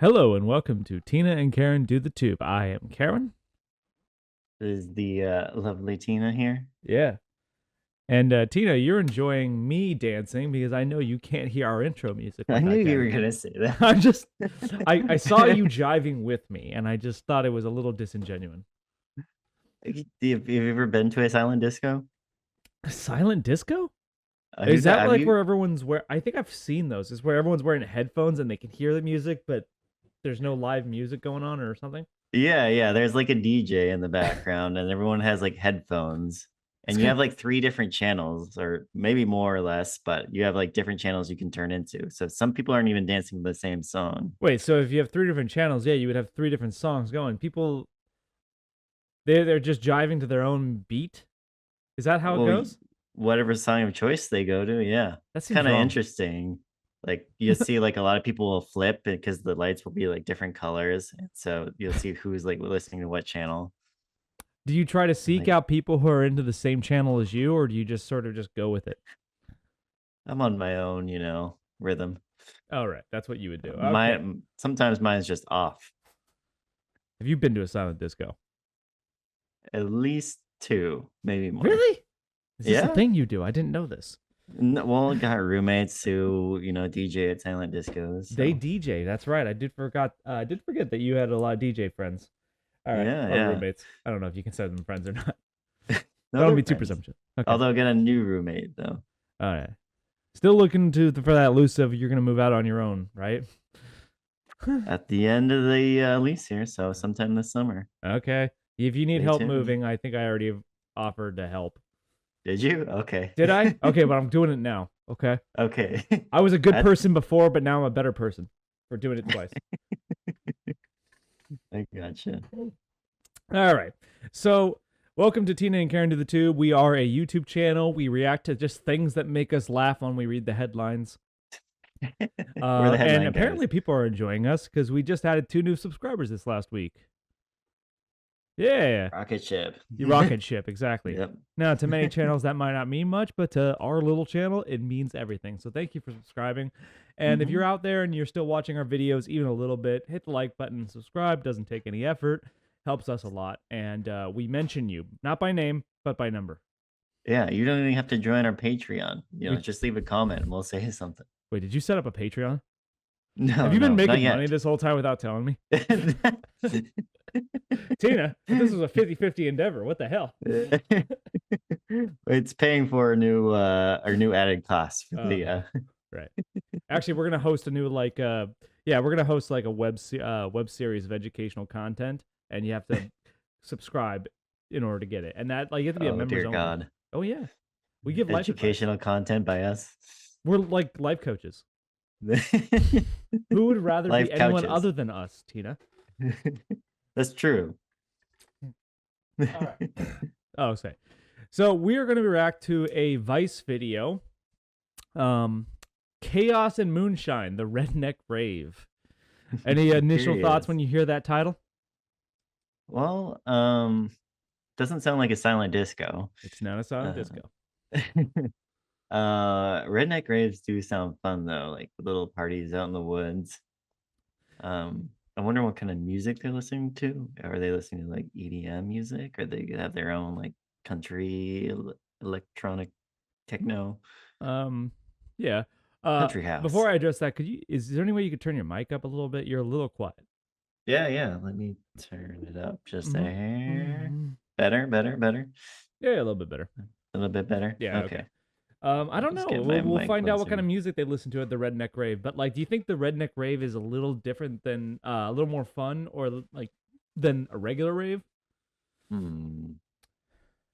Hello and welcome to Tina and Karen Do the Tube. I am Karen. Is the lovely Tina here? Yeah. And Tina, you're enjoying me dancing because I know you can't hear our intro music I like knew I you were can. gonna say that. I just, I saw you jiving with me and I just thought it was a little disingenuous. Have you ever been to a silent disco? Silent disco? Is that Have like you? where I think I've seen those. Is where everyone's wearing headphones and they can hear the music, but there's no live music going on or something? Yeah. There's like a DJ in the background, and everyone has like headphones, It's and you kind have like three different channels, or maybe more or less, but you have like different channels you can turn into. So some people aren't even dancing the same song. Wait, so if you have three different channels, yeah, you would have three different songs going. People they're just jiving to their own beat. Is that how it Well, goes? whatever song of choice they go to, yeah, That it's seems kind of wrong. interesting. Like you'll see, like a lot of people will flip because the lights will be like different colors, and so you'll see who's like listening to what channel. Do you try to seek Like out people who are into the same channel as you, or do you just sort of just go with it? I'm on my own, rhythm. All right, that's what you would do. My Okay. sometimes mine's just off. Have you been to a silent disco? At least two, maybe more. Really? Is this a Yeah. thing you do? I didn't know this. Well, I got roommates who DJ at silent discos. They So DJ. That's right. I did forget that you had a lot of DJ friends. All right, or yeah. roommates. I don't know if you consider them friends or not. No, Don't they're be too friends. presumptuous. Okay. Although I got a new roommate though. All right. Still looking for that elusive. You're gonna move out on your own, right? At the end of the lease here, so sometime this summer. Okay. If you need Stay help tuned. moving, I think I already offered to help. Did you? Okay. Did I? Okay, but I'm doing it now. Okay. Okay. I was a good That's person before, but now I'm a better person for doing it twice. I gotcha. All right. So, welcome to Tina and Karen to the Tube. We are a YouTube channel. We react to just things that make us laugh when we read the headlines. We're the And headline guys. apparently, people are enjoying us because we just added 2 new subscribers this last week. Yeah. Rocket ship. The rocket ship, exactly. Yep. Now, to many channels, that might not mean much, but to our little channel, it means everything. So thank you for subscribing. And if you're out there and you're still watching our videos even a little bit, hit the like button and subscribe. Doesn't take any effort. Helps us a lot. And we mention you, not by name, but by number. Yeah, you don't even have to join our Patreon. We, Just leave a comment and we'll say something. wait, did you set up a Patreon? Have No, you been no, not making money yet. this whole time without telling me? Tina, this was a 50-50 endeavor. What the hell? It's paying for our new added cost for the Right. Actually, we're gonna host a new we're gonna host like a web series of educational content, and you have to subscribe in order to get it. And that you have to be a oh members dear only. God. Oh yeah, we give life advice. Educational content by us. We're like life coaches. Who would rather Life be anyone couches. other than us, Tina? That's true. All right. Oh, say. So we are going to react to a Vice video. Chaos and Moonshine, the Redneck Rave. Any initial thoughts when you hear that title? Well, doesn't sound like a silent disco. It's not a silent disco. Redneck raves do sound fun though, like little parties out in the woods. I wonder what kind of music they're listening to. Are they listening to like EDM music, or they have their own like country electronic techno Yeah. country house? Before I address that, is there any way you could turn your mic up a little bit? You're a little quiet. Yeah. Let me turn it up just a hair. Mm-hmm. Better. Yeah, a little bit better. A little bit better. Yeah. Okay. I don't know. Just get my We'll mic find out what kind closer. of music they listen to at the Redneck Rave. But do you think the Redneck Rave is a little different than a little more fun, or than a regular rave?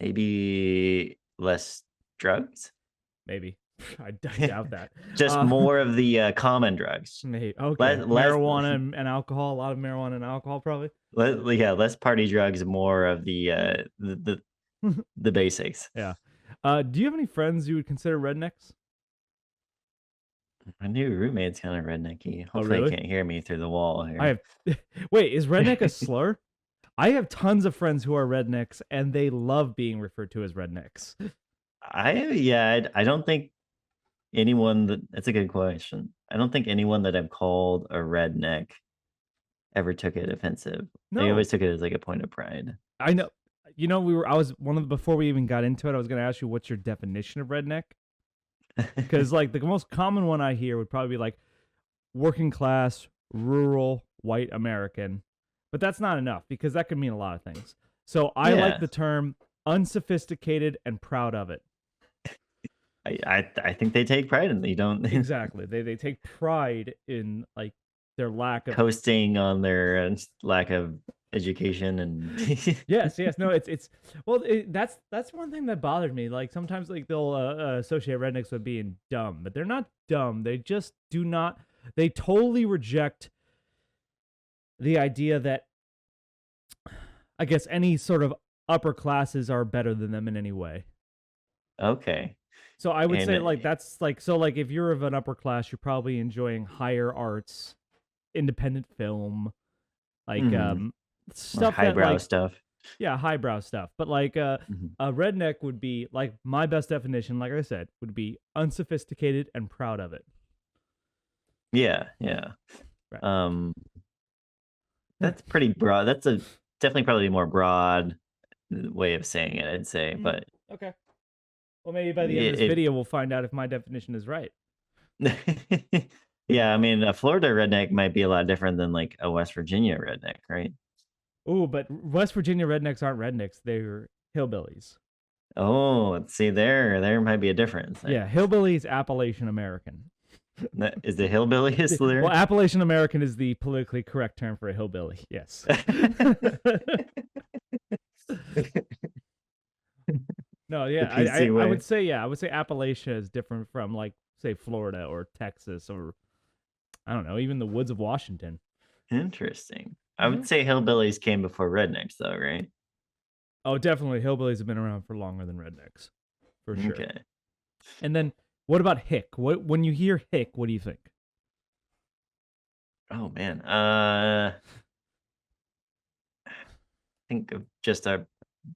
Maybe less drugs. Maybe. I doubt that. Just more of the common drugs. Maybe. Okay. Less marijuana and alcohol. A lot of marijuana and alcohol, probably. less party drugs, more of the basics. Yeah. Do you have any friends you would consider rednecks? My new roommate's kind of rednecky. Oh, Hopefully, really? he can't hear me through the wall here. I have. Wait, is redneck a slur? I have tons of friends who are rednecks, and they love being referred to as rednecks. I don't think anyone that's a good question. I don't think anyone that I've called a redneck ever took it offensive. They No, always took it as like a point of pride. I know. You know, I was one of the, before we even got into it, I was going to ask you what's your definition of redneck? Because like the most common one I hear would probably be like working class, rural, white American. But that's not enough because that could mean a lot of things. So I like Yeah, the term unsophisticated and proud of it. I think they take pride in it. You don't Exactly. They take pride in like their lack of. coasting on their lack of education and Yes, yes. No, it's well, that's one thing that bothered me. Like sometimes like they'll associate rednecks with being dumb, but they're not dumb. They just do not. They totally reject the idea that I guess any sort of upper classes are better than them in any way. okay. So I would And say like that's like so like if you're of an upper class, you're probably enjoying higher arts, independent film, like more stuff that highbrow like stuff. yeah, highbrow stuff. But like Mhm. a redneck would be like my best definition, like I said, would be unsophisticated and proud of it. Yeah, yeah. Right. Um, that's pretty broad. That's a definitely probably more broad way of saying it, I'd say. But Okay. Well, maybe by the end of this it, video, we'll find out if my definition is right. yeah, I mean, a Florida redneck might be a lot different than like a West Virginia redneck, right? Ooh, but West Virginia rednecks aren't rednecks; they're hillbillies. Oh, see, there might be a difference Yeah, there. hillbillies, Appalachian American. Is the hillbilly a slur? Well, Appalachian American is the politically correct term for a hillbilly. Yes. No, The yeah, PC I way. would say yeah, I would say Appalachia is different from like say Florida or Texas or I don't know, even the woods of Washington. Interesting. I Hmm. would say hillbillies came before rednecks, though, right? Oh, definitely, hillbillies have been around for longer than rednecks, for sure. Okay. And then what about hick? What when you hear hick, what do you think? Oh man. Think of just a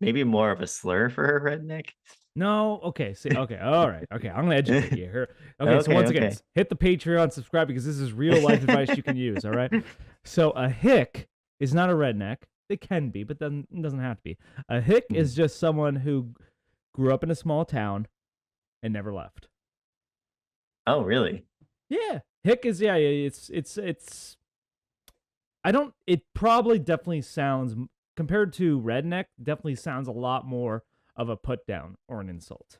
maybe more of a slur for a redneck. No, okay, see, okay, all right, okay. I'm gonna educate you here. Okay, so Okay, once again, okay. hit the Patreon, subscribe because this is real life advice you can use. All right. So a hick is not a redneck. It can be, but then it doesn't have to be. A hick Mhm. is just someone who grew up in a small town and never left. Oh, really? Yeah, hick is yeah. It's. I don't. It probably definitely sounds compared to redneck. Definitely sounds a lot more of a put down or an insult.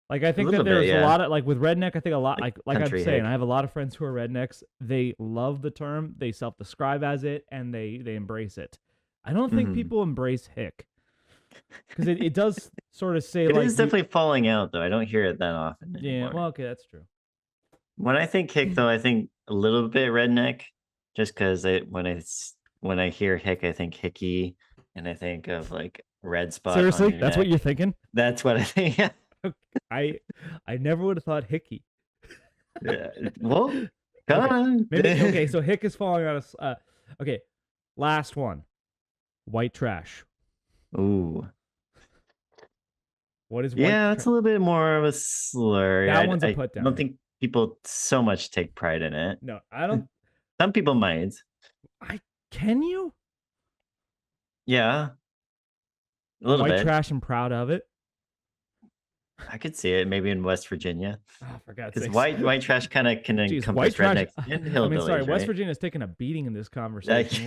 Like I A think that little bit, there's a yeah. lot of like with redneck. I think a lot Like like I'm country saying. I hick. have a lot of friends who are rednecks. They love the term. They self-describe as it, and they embrace it. I don't think Mhm. people embrace hick because it does sort of say It like is you. definitely falling out, though. I don't hear it that often Yeah. anymore. Well, okay, that's true. When I think hick, though, I think a little bit redneck, just because when I hear hick, I think hickey, and I think of like red spot on Seriously, your that's what neck. you're thinking. That's what I think. I I never would have thought hickey. Yeah. Well, come Okay, on. maybe okay. So hick is falling out of. Okay, last one. White trash. Ooh. What is white Yeah, trash? that's a little bit more of a slur. That one's a I put don't down. think people so much take pride in it. No, I don't. Some people might. I can you Yeah, a little white bit. trash and proud of it. I could see it maybe in West Virginia Oh, for God's because sakes. white trash kind of can Jeez, white encompass trash. rednecks and I mean, sorry, hillbillies, West right? Virginia's taking a beating in this Like, conversation.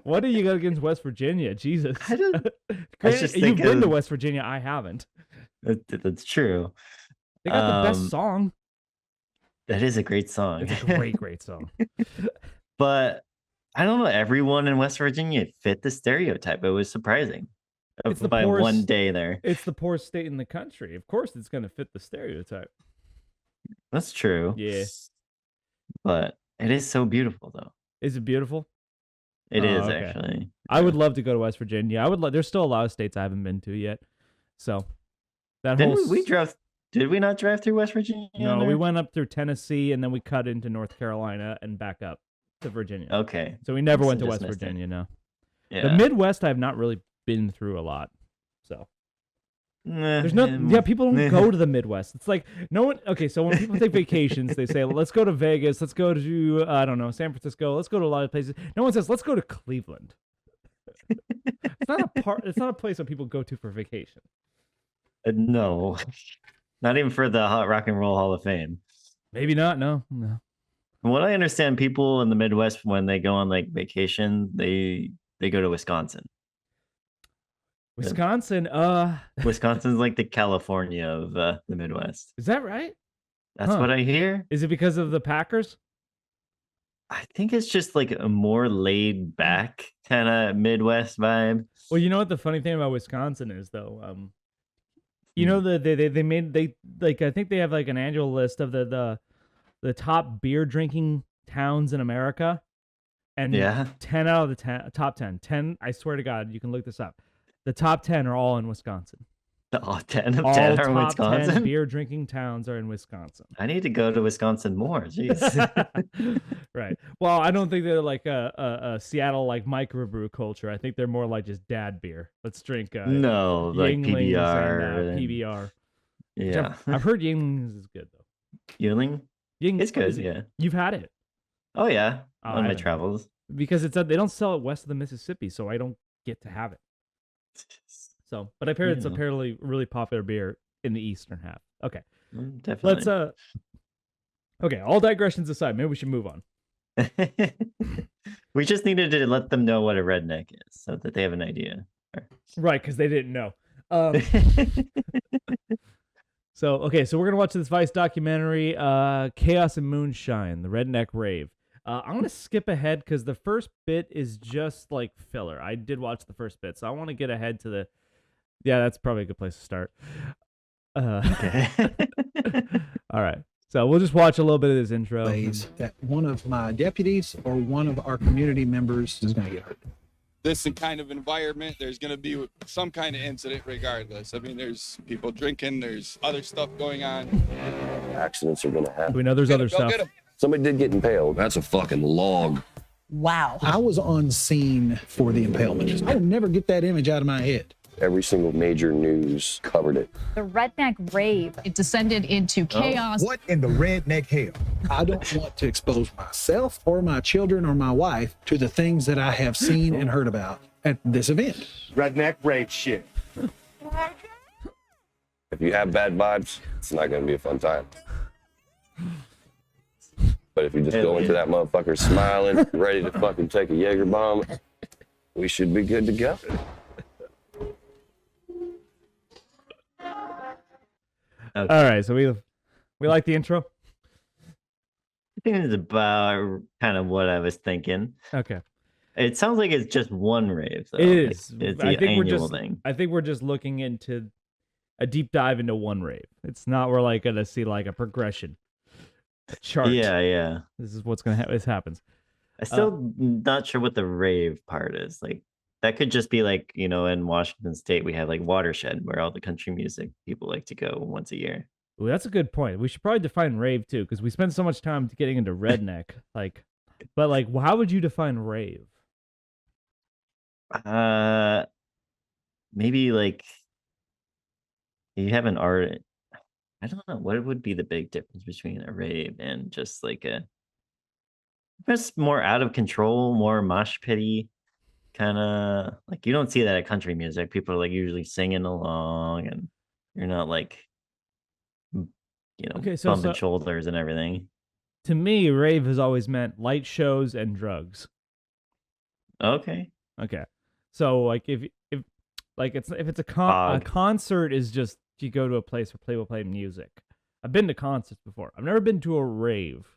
What do you got against West Virginia? Jesus. I don't. I Granted, just you've think been to of West Virginia. I haven't. that's true. They got the best Um, song. that is a great song. It's a great, great song. But I don't know. Everyone in West Virginia fit the stereotype. It was surprising It's the of my one poorest. day there. It's the poorest state in the country. Of course, it's going to fit the stereotype. That's true. Yeah. But it is so beautiful, though. Is it beautiful? It Oh, is okay. actually. I would love to go to West Virginia. I would. There's still a lot of states I haven't been to yet. So that Didn't whole we drove? Did we not drive through West Virginia? no, we there? went up through Tennessee and then we cut into North Carolina and back up to Virginia. Okay. So we never Must went have to just West missed it. Virginia. No, Yeah. the Midwest I've not really been through a lot. So There's no, people don't go to the Midwest. It's like no one. Okay, so when people take vacations, they say, let's go to Vegas, let's go to I don't know, San Francisco, let's go to a lot of places. No one says, let's go to Cleveland. It's not a place that people go to for vacation. No, not even for the Hot Rock and Roll Hall of Fame. Maybe not. No. From what I understand, people in the Midwest, when they go on like vacation, they go to Wisconsin. Wisconsin. Wisconsin's like the California of the Midwest. Is that right? That's what I hear. Is it because of the Packers? I think it's just like a more laid back kind of Midwest vibe. Well, you know what the funny thing about Wisconsin is, though. You know they I think they have like an annual list of the top beer drinking towns in America, and 10 out of the top 10, I swear to God, you can look this up. The top 10 are all in Wisconsin. All 10 of 10 are in Wisconsin? 10 beer drinking towns are in Wisconsin. I need to go to Wisconsin more. Jeez. Right. Well, I don't think they're like a Seattle like microbrew culture. I think they're more like just dad beer. Let's drink no, like PBR. And, PBR. Yeah. I've heard Yinglings is good though. Yingling? It's good, yeah. You've had it? Oh yeah, on my travels. Because they don't sell it west of the Mississippi, so I don't get to have it. So, but I've heard it's apparently really popular beer in the eastern half. Okay, definitely. Let's Okay, all digressions aside, maybe we should move on. We just needed to let them know what a redneck is, so that they have an idea. Right, because they didn't know. So we're gonna watch this Vice documentary, Chaos and Moonshine, the Redneck Rave. I'm gonna skip ahead because the first bit is just like filler. I did watch the first bit, so I want to get ahead to the. Yeah, that's probably a good place to start. Okay. All right. So we'll just watch a little bit of this intro. That one of my deputies or one of our community members is going to get hurt. This kind of environment, there's going to be some kind of incident regardless. I mean, there's people drinking, there's other stuff going on. Accidents are going to happen. We know there's other stuff. Somebody did get impaled. That's a fucking log. Wow. I was on scene for the impalement. I will never get that image out of my head. Every single major news covered it. The Redneck Rave. It descended into chaos. What in the redneck hell? I don't want to expose myself or my children or my wife to the things that I have seen and heard about at this event. Redneck rave shit. If you have bad vibes, it's not going to be a fun time. But if you just go into that motherfucker smiling, ready to fucking take a Jager bomb, we should be good to go. Okay. All right, so we like the intro. I think it's about kind of what I was thinking. Okay. It sounds like it's just one rave, though. It is. It's the annual thing. I think we're just looking into a deep dive into one rave. It's not we're like gonna see like a progression, a chart. Yeah. This is what's gonna happen. This happens. I'm still not sure what the rave part is. Like that could just be like, in Washington State we have like Watershed where all the country music people like to go once a year. Ooh, that's a good point. We should probably define rave too, because we spend so much time getting into redneck. But how would you define rave? Maybe like you have an art. I don't know what would be the big difference between a rave and just like just more out of control, more mosh pitty kind of like you don't see that at country music. People are like usually singing along, and you're not like bumping shoulders and everything. To me, rave has always meant light shows and drugs. Okay. So like if it's a concert is just you go to a place where people play music. I've been to concerts before. I've never been to a rave.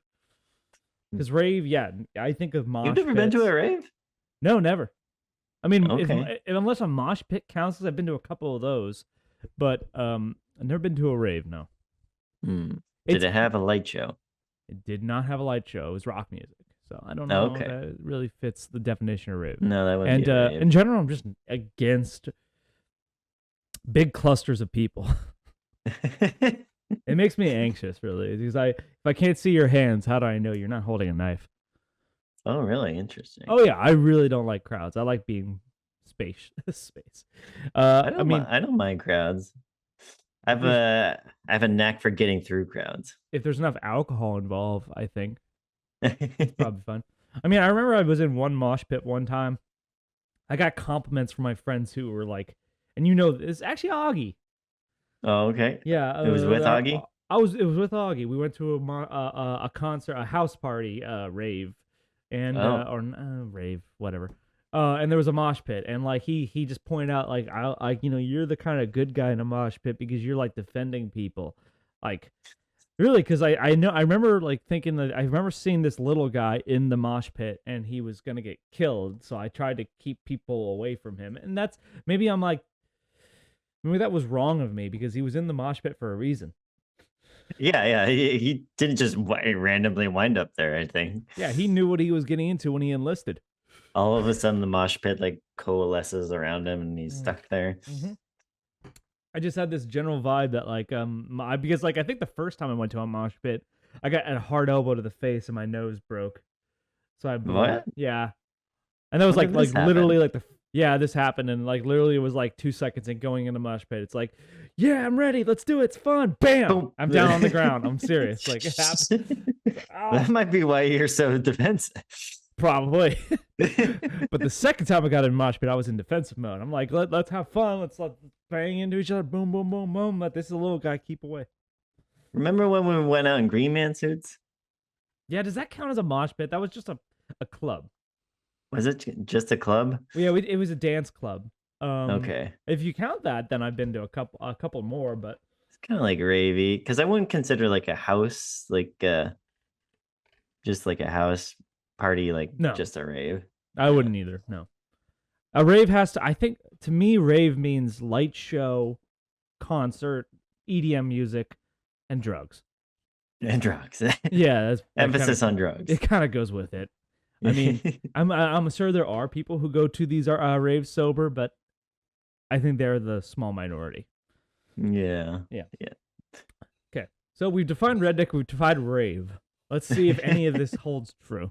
Because rave, I think of mosh. You've never been to a rave? No, never. I mean, okay. Unless a mosh pit counts, I've been to a couple of those, but I've never been to a rave. No. Did it have a light show? It did not have a light show. It was rock music, so I don't know if that really fits the definition of rave. No, that wouldn't be a rave. In general, I'm just against big clusters of people. It makes me anxious, really, because if I can't see your hands, how do I know you're not holding a knife? Oh, really? Interesting. Oh yeah, I really don't like crowds. I like being space. I don't mind crowds. I have a knack for getting through crowds. If there's enough alcohol involved, I think it's probably fun. I mean, I remember I was in one mosh pit one time. I got compliments from my friends who were like, and it's actually Augie. Oh, okay. Yeah, It was with Augie? It was with Augie. We went to a concert, a house party, rave, and rave, whatever. And there was a mosh pit, and like he just pointed out like you're the kind of good guy in a mosh pit because you're like defending people, like really, because I remember like thinking that I remember seeing this little guy in the mosh pit and he was gonna get killed, so I tried to keep people away from him, and that's maybe that was wrong of me because he was in the mosh pit for a reason. Yeah. He didn't just randomly wind up there, I think. Yeah, he knew what he was getting into when he enlisted. All of a sudden, the mosh pit like coalesces around him, and he's stuck there. Mm-hmm. I just had this general vibe that like because like I think the first time I went to a mosh pit, I got a hard elbow to the face and my nose broke. So I What? Yeah, and that was When like did this literally happen? like this happened, and like literally it was like 2 seconds in going in the mosh pit. It's like, yeah, I'm ready. Let's do it. It's fun. Bam! Boom. I'm down on the ground. I'm serious. Like it happened. That might be why you're so defensive. Probably. But the second time I got in mosh pit, I was in defensive mode. I'm like, let's have fun. Let's bang into each other. Boom, boom, boom, boom. Let this little guy keep away. Remember when we went out in Green Man suits? Yeah, does that count as a mosh pit? That was just a club. Was it just a club? Yeah, it was a dance club. Okay. If you count that, then I've been to a couple more, but It's kind of like ravey, because I wouldn't consider like a house, just like a house party, like No. just a rave. I wouldn't either. No. A rave I think to me, rave means light show, concert, EDM music, and drugs. And drugs. Yeah, that Emphasis on drugs. It kind of goes with it. I mean, I'm sure there are people who go to these raves sober, but I think they're the small minority. Yeah. Okay, so we've defined redneck, we've defined rave. Let's see if any of this holds true.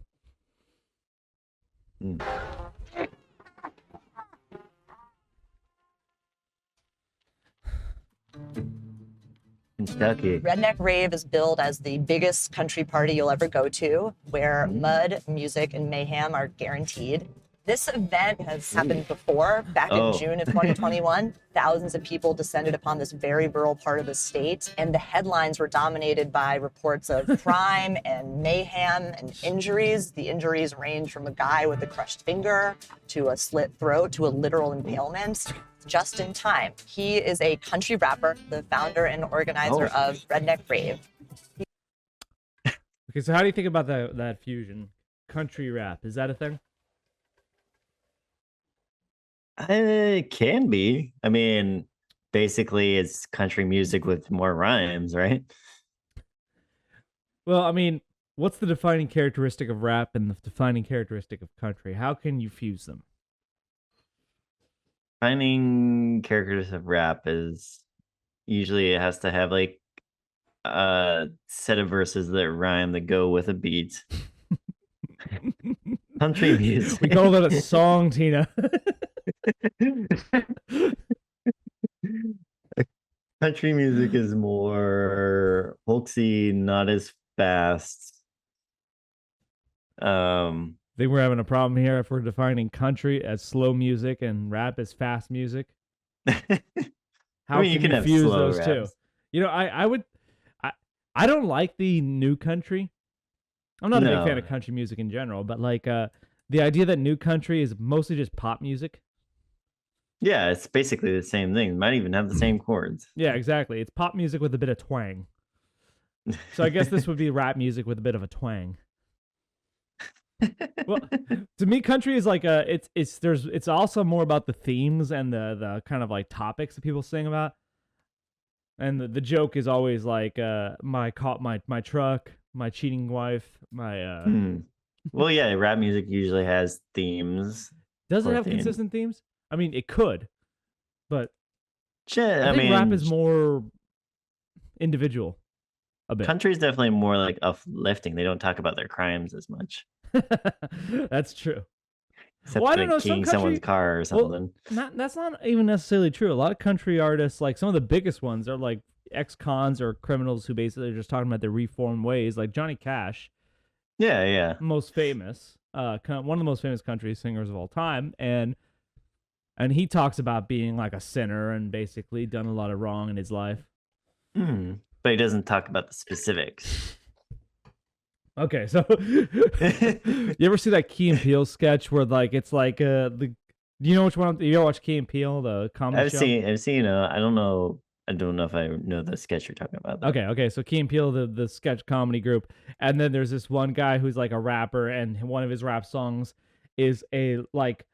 Kentucky. Redneck Rave is billed as the biggest country party you'll ever go to, where mud, music, and mayhem are guaranteed. This event has happened before. Back in June of 2021, thousands of people descended upon this very rural part of the state, and the headlines were dominated by reports of crime and mayhem and injuries. The injuries range from a guy with a crushed finger to a slit throat to a literal impalement. Just in time. He is a country rapper, the founder and organizer of Redneck Rave. Okay, so how do you think about that fusion? Country rap, is that a thing? It can be. I mean, basically, it's country music with more rhymes, right? Well, I mean, what's the defining characteristic of rap and the defining characteristic of country? How can you fuse them? Finding characters of rap is usually it has to have like a set of verses that rhyme that go with a beat. Country music. We call that a song, Tina. Country music is more folksy, not as fast. I think we're having a problem here if we're defining country as slow music and rap as fast music. How you can have fuse slow those two? raps. You know, I don't like the new country. I'm not a big No. fan of country music in general, but like the idea that new country is mostly just pop music. Yeah, it's basically the same thing. It might even have the same chords. Yeah, exactly. It's pop music with a bit of twang. So I guess this would be rap music with a bit of a twang. Well, to me, country is like it's also more about the themes and the kind of like topics that people sing about. And the joke is always like my truck, my cheating wife, my Well, yeah, rap music usually has themes. Does it or have themes. consistent themes? I mean, it could, but Shit, I think mean, rap is more individual. A bit. country is definitely more like uplifting. They don't talk about their crimes as much. That's true. Except Well, I don't like know, some keying someone's country- car or something. That's not even necessarily true. A lot of country artists, like some of the biggest ones, are like ex-cons or criminals who basically are just talking about their reformed ways. Like Johnny Cash, Yeah. most famous, one of the most famous country singers of all time, and he talks about being like a sinner and basically done a lot of wrong in his life. But he doesn't talk about the specifics. Okay, so you ever see that Key and Peele sketch where like it's like do you know which one? You ever watch Key and Peele, the comedy show? I've seen. I don't know if I know the sketch you're talking about. Though. Okay. So Key and Peele, the sketch comedy group, and then there's this one guy who's like a rapper, and one of his rap songs is a like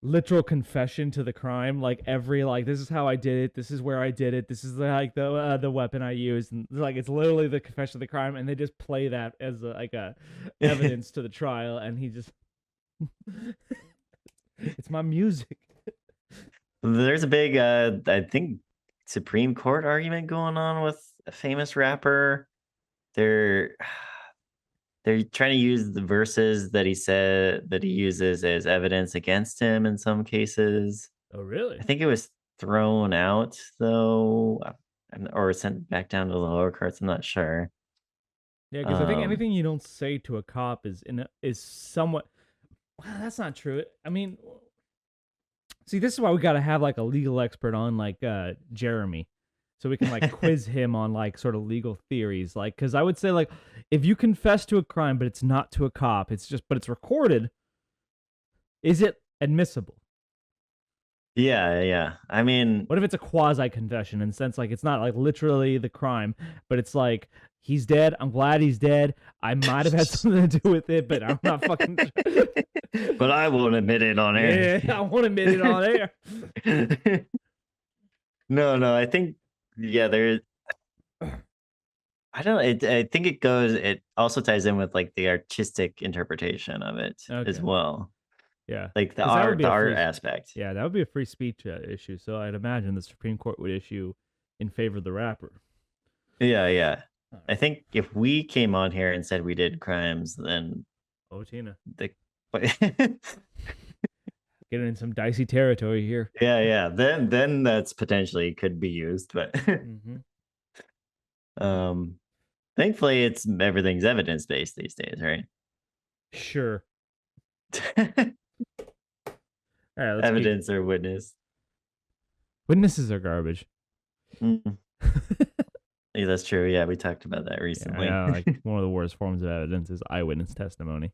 literal confession to the crime. Like every like, this is how I did it. This is where I did it. This is like the weapon I used, and like it's literally the confession of the crime, and they just play that as a evidence to the trial, and he just it's my music. There's a big, I think, Supreme Court argument going on with a famous rapper. They're trying to use the verses that he said that he uses as evidence against him in some cases. Oh, really? I think it was thrown out though, or sent back down to the lower courts. I'm not sure. Yeah, because I think anything you don't say to a cop is somewhat. Well, that's not true. I mean, see, this is why we got to have like a legal expert on, like Jeremy, so we can like quiz him on like sort of legal theories. Like, because I would say like if you confess to a crime but it's not to a cop, but it's recorded, is it admissible? Yeah. I mean, what if it's a quasi confession in the sense like it's not like literally the crime, but it's like he's dead. I'm glad he's dead. I might have had something to do with it, but I'm not fucking. But I won't admit it on air. Yeah, I won't admit it on air. No. I think there. I don't know. I think it also ties in with like the artistic interpretation of it as well. Yeah, like the 'Cause that would art, be the a art free- aspect. Yeah, that would be a free speech issue. So I'd imagine the Supreme Court would issue in favor of the rapper. Yeah. I think if we came on here and said we did crimes, then Tina, getting getting in some dicey territory here. Yeah. Then that's potentially could be used, but thankfully everything's evidence based these days, right? Sure. All right, Evidence or witness. Witnesses are garbage. Yeah, that's true. Yeah, we talked about that recently. Yeah, like one of the worst forms of evidence is eyewitness testimony.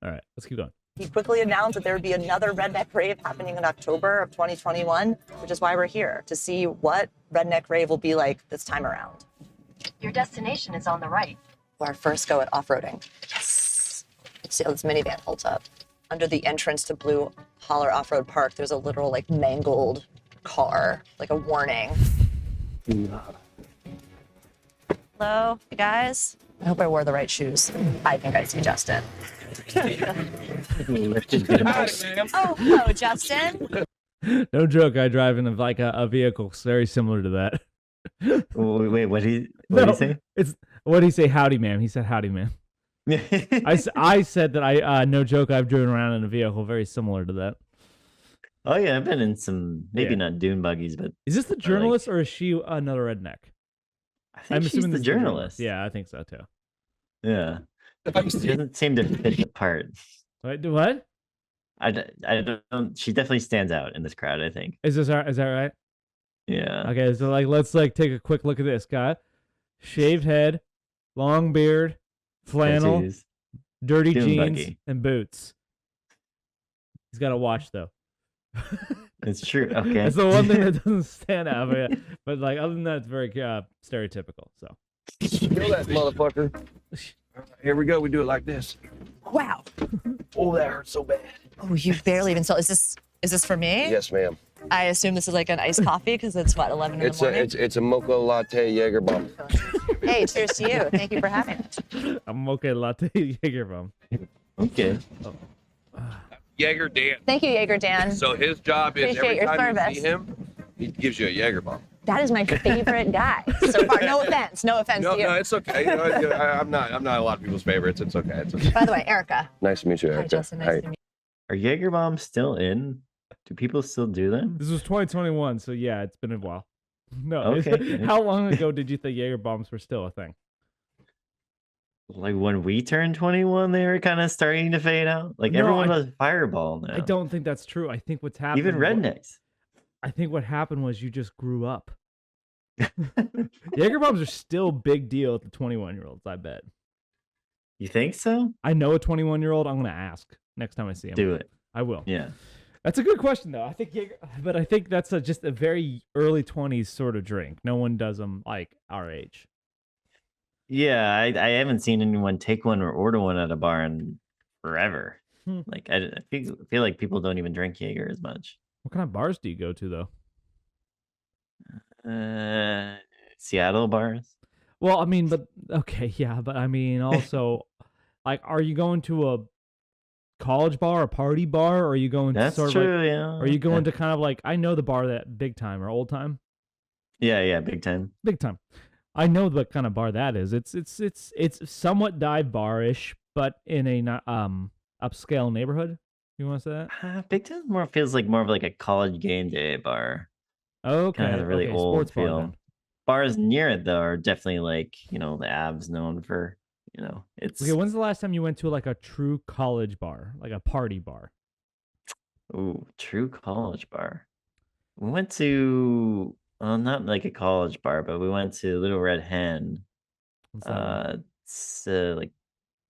All right, let's keep going. He quickly announced that there would be another Redneck Rave happening in October of 2021, which is why we're here, to see what Redneck Rave will be like this time around. Your destination is on the right. Our first go at off-roading. Yes. Let's see how this minivan holds up. Under the entrance to Blue Holler Off-Road Park, there's a literal like mangled car, like a warning. Hello, you guys? I hope I wore the right shoes. I think I see Justin. Oh, hello, Justin. No joke. I drive in a vehicle very similar to that. Wait, what did he say? What did he say? Howdy, ma'am. He said, howdy, ma'am. I said that no joke, I've driven around in a vehicle very similar to that. Oh yeah, I've been in some, maybe not dune buggies, but is this the journalist or is she another redneck? I think she's the journalist. Yeah, I think so too. Yeah, she doesn't seem to fit the part. What? I don't. She definitely stands out in this crowd, I think. Is that right? Yeah. Okay, so let's take a quick look at this guy. Shaved head, long beard, flannel, Tattoos. dirty Dune jeans, buggy. and boots. He's got a watch though. It's true. Okay. That's the one thing that doesn't stand out. But like other than that, it's very stereotypical. So. Kill that motherfucker. Here we go. We do it like this. Wow. Oh, that hurts so bad. Oh, you barely even saw. Is this for me? Yes, ma'am. I assume this is like an iced coffee because it's what 11 in the morning. It's a mocha latte Jager bomb. Hey, cheers to you. Thank you for having us. A mocha latte Jager bomb. Okay. Jager Dan. Thank you, Jager Dan. So his job is Appreciate every your time service. you see him, he gives you a Jager bomb. That is my favorite guy so far. No offense. No offense No, to you. no, it's okay. You know, I'm not a lot of people's favorites. It's okay. It's okay. By the way, Erica. Nice to meet you, Hi, Erica. Justin. Nice to meet Are Jaeger bombs still in? Do people still do them? This was 2021, so yeah, it's been a while. No, Okay. how long ago did you think Jaeger bombs were still a thing? Like when we turned 21, they were kind of starting to fade out. Like No, everyone does Fireball now. I don't think that's true. I think what's happened. Even rednecks. I think what happened was you just grew up. Jaeger bombs are still a big deal with the 21-year-olds. I bet. You think so? I know a 21-year-old. I'm gonna ask next time I see him. Do it. I will. Yeah. That's a good question, though. I think, but I think that's just a very early 20s sort of drink. No one does them like our age. Yeah, I haven't seen anyone take one or order one at a bar in forever. Like I feel like people don't even drink Jaeger as much. What kind of bars do you go to, though? Seattle bars. Well, I mean, but okay, yeah, but I mean, also, like, are you going to a college bar, a party bar, or are you going That's to sort true, of like, yeah. are you going to kind of like, I know the bar that Big Time or Old Time? Yeah, big time. Big Time. I know what kind of bar that is. It's somewhat dive bar-ish, but in a not upscale neighborhood. You want to say that? Big Time feels like more of like a college game day bar. Okay. Kind of has a really okay, old sports bar feel. then. Bars near it though are definitely like, the Avs known for, it's Okay, when's the last time you went to like a true college bar, like a party bar? Ooh, true college bar. We went to, well, not like a college bar, but we went to Little Red Hen. What's that one? Like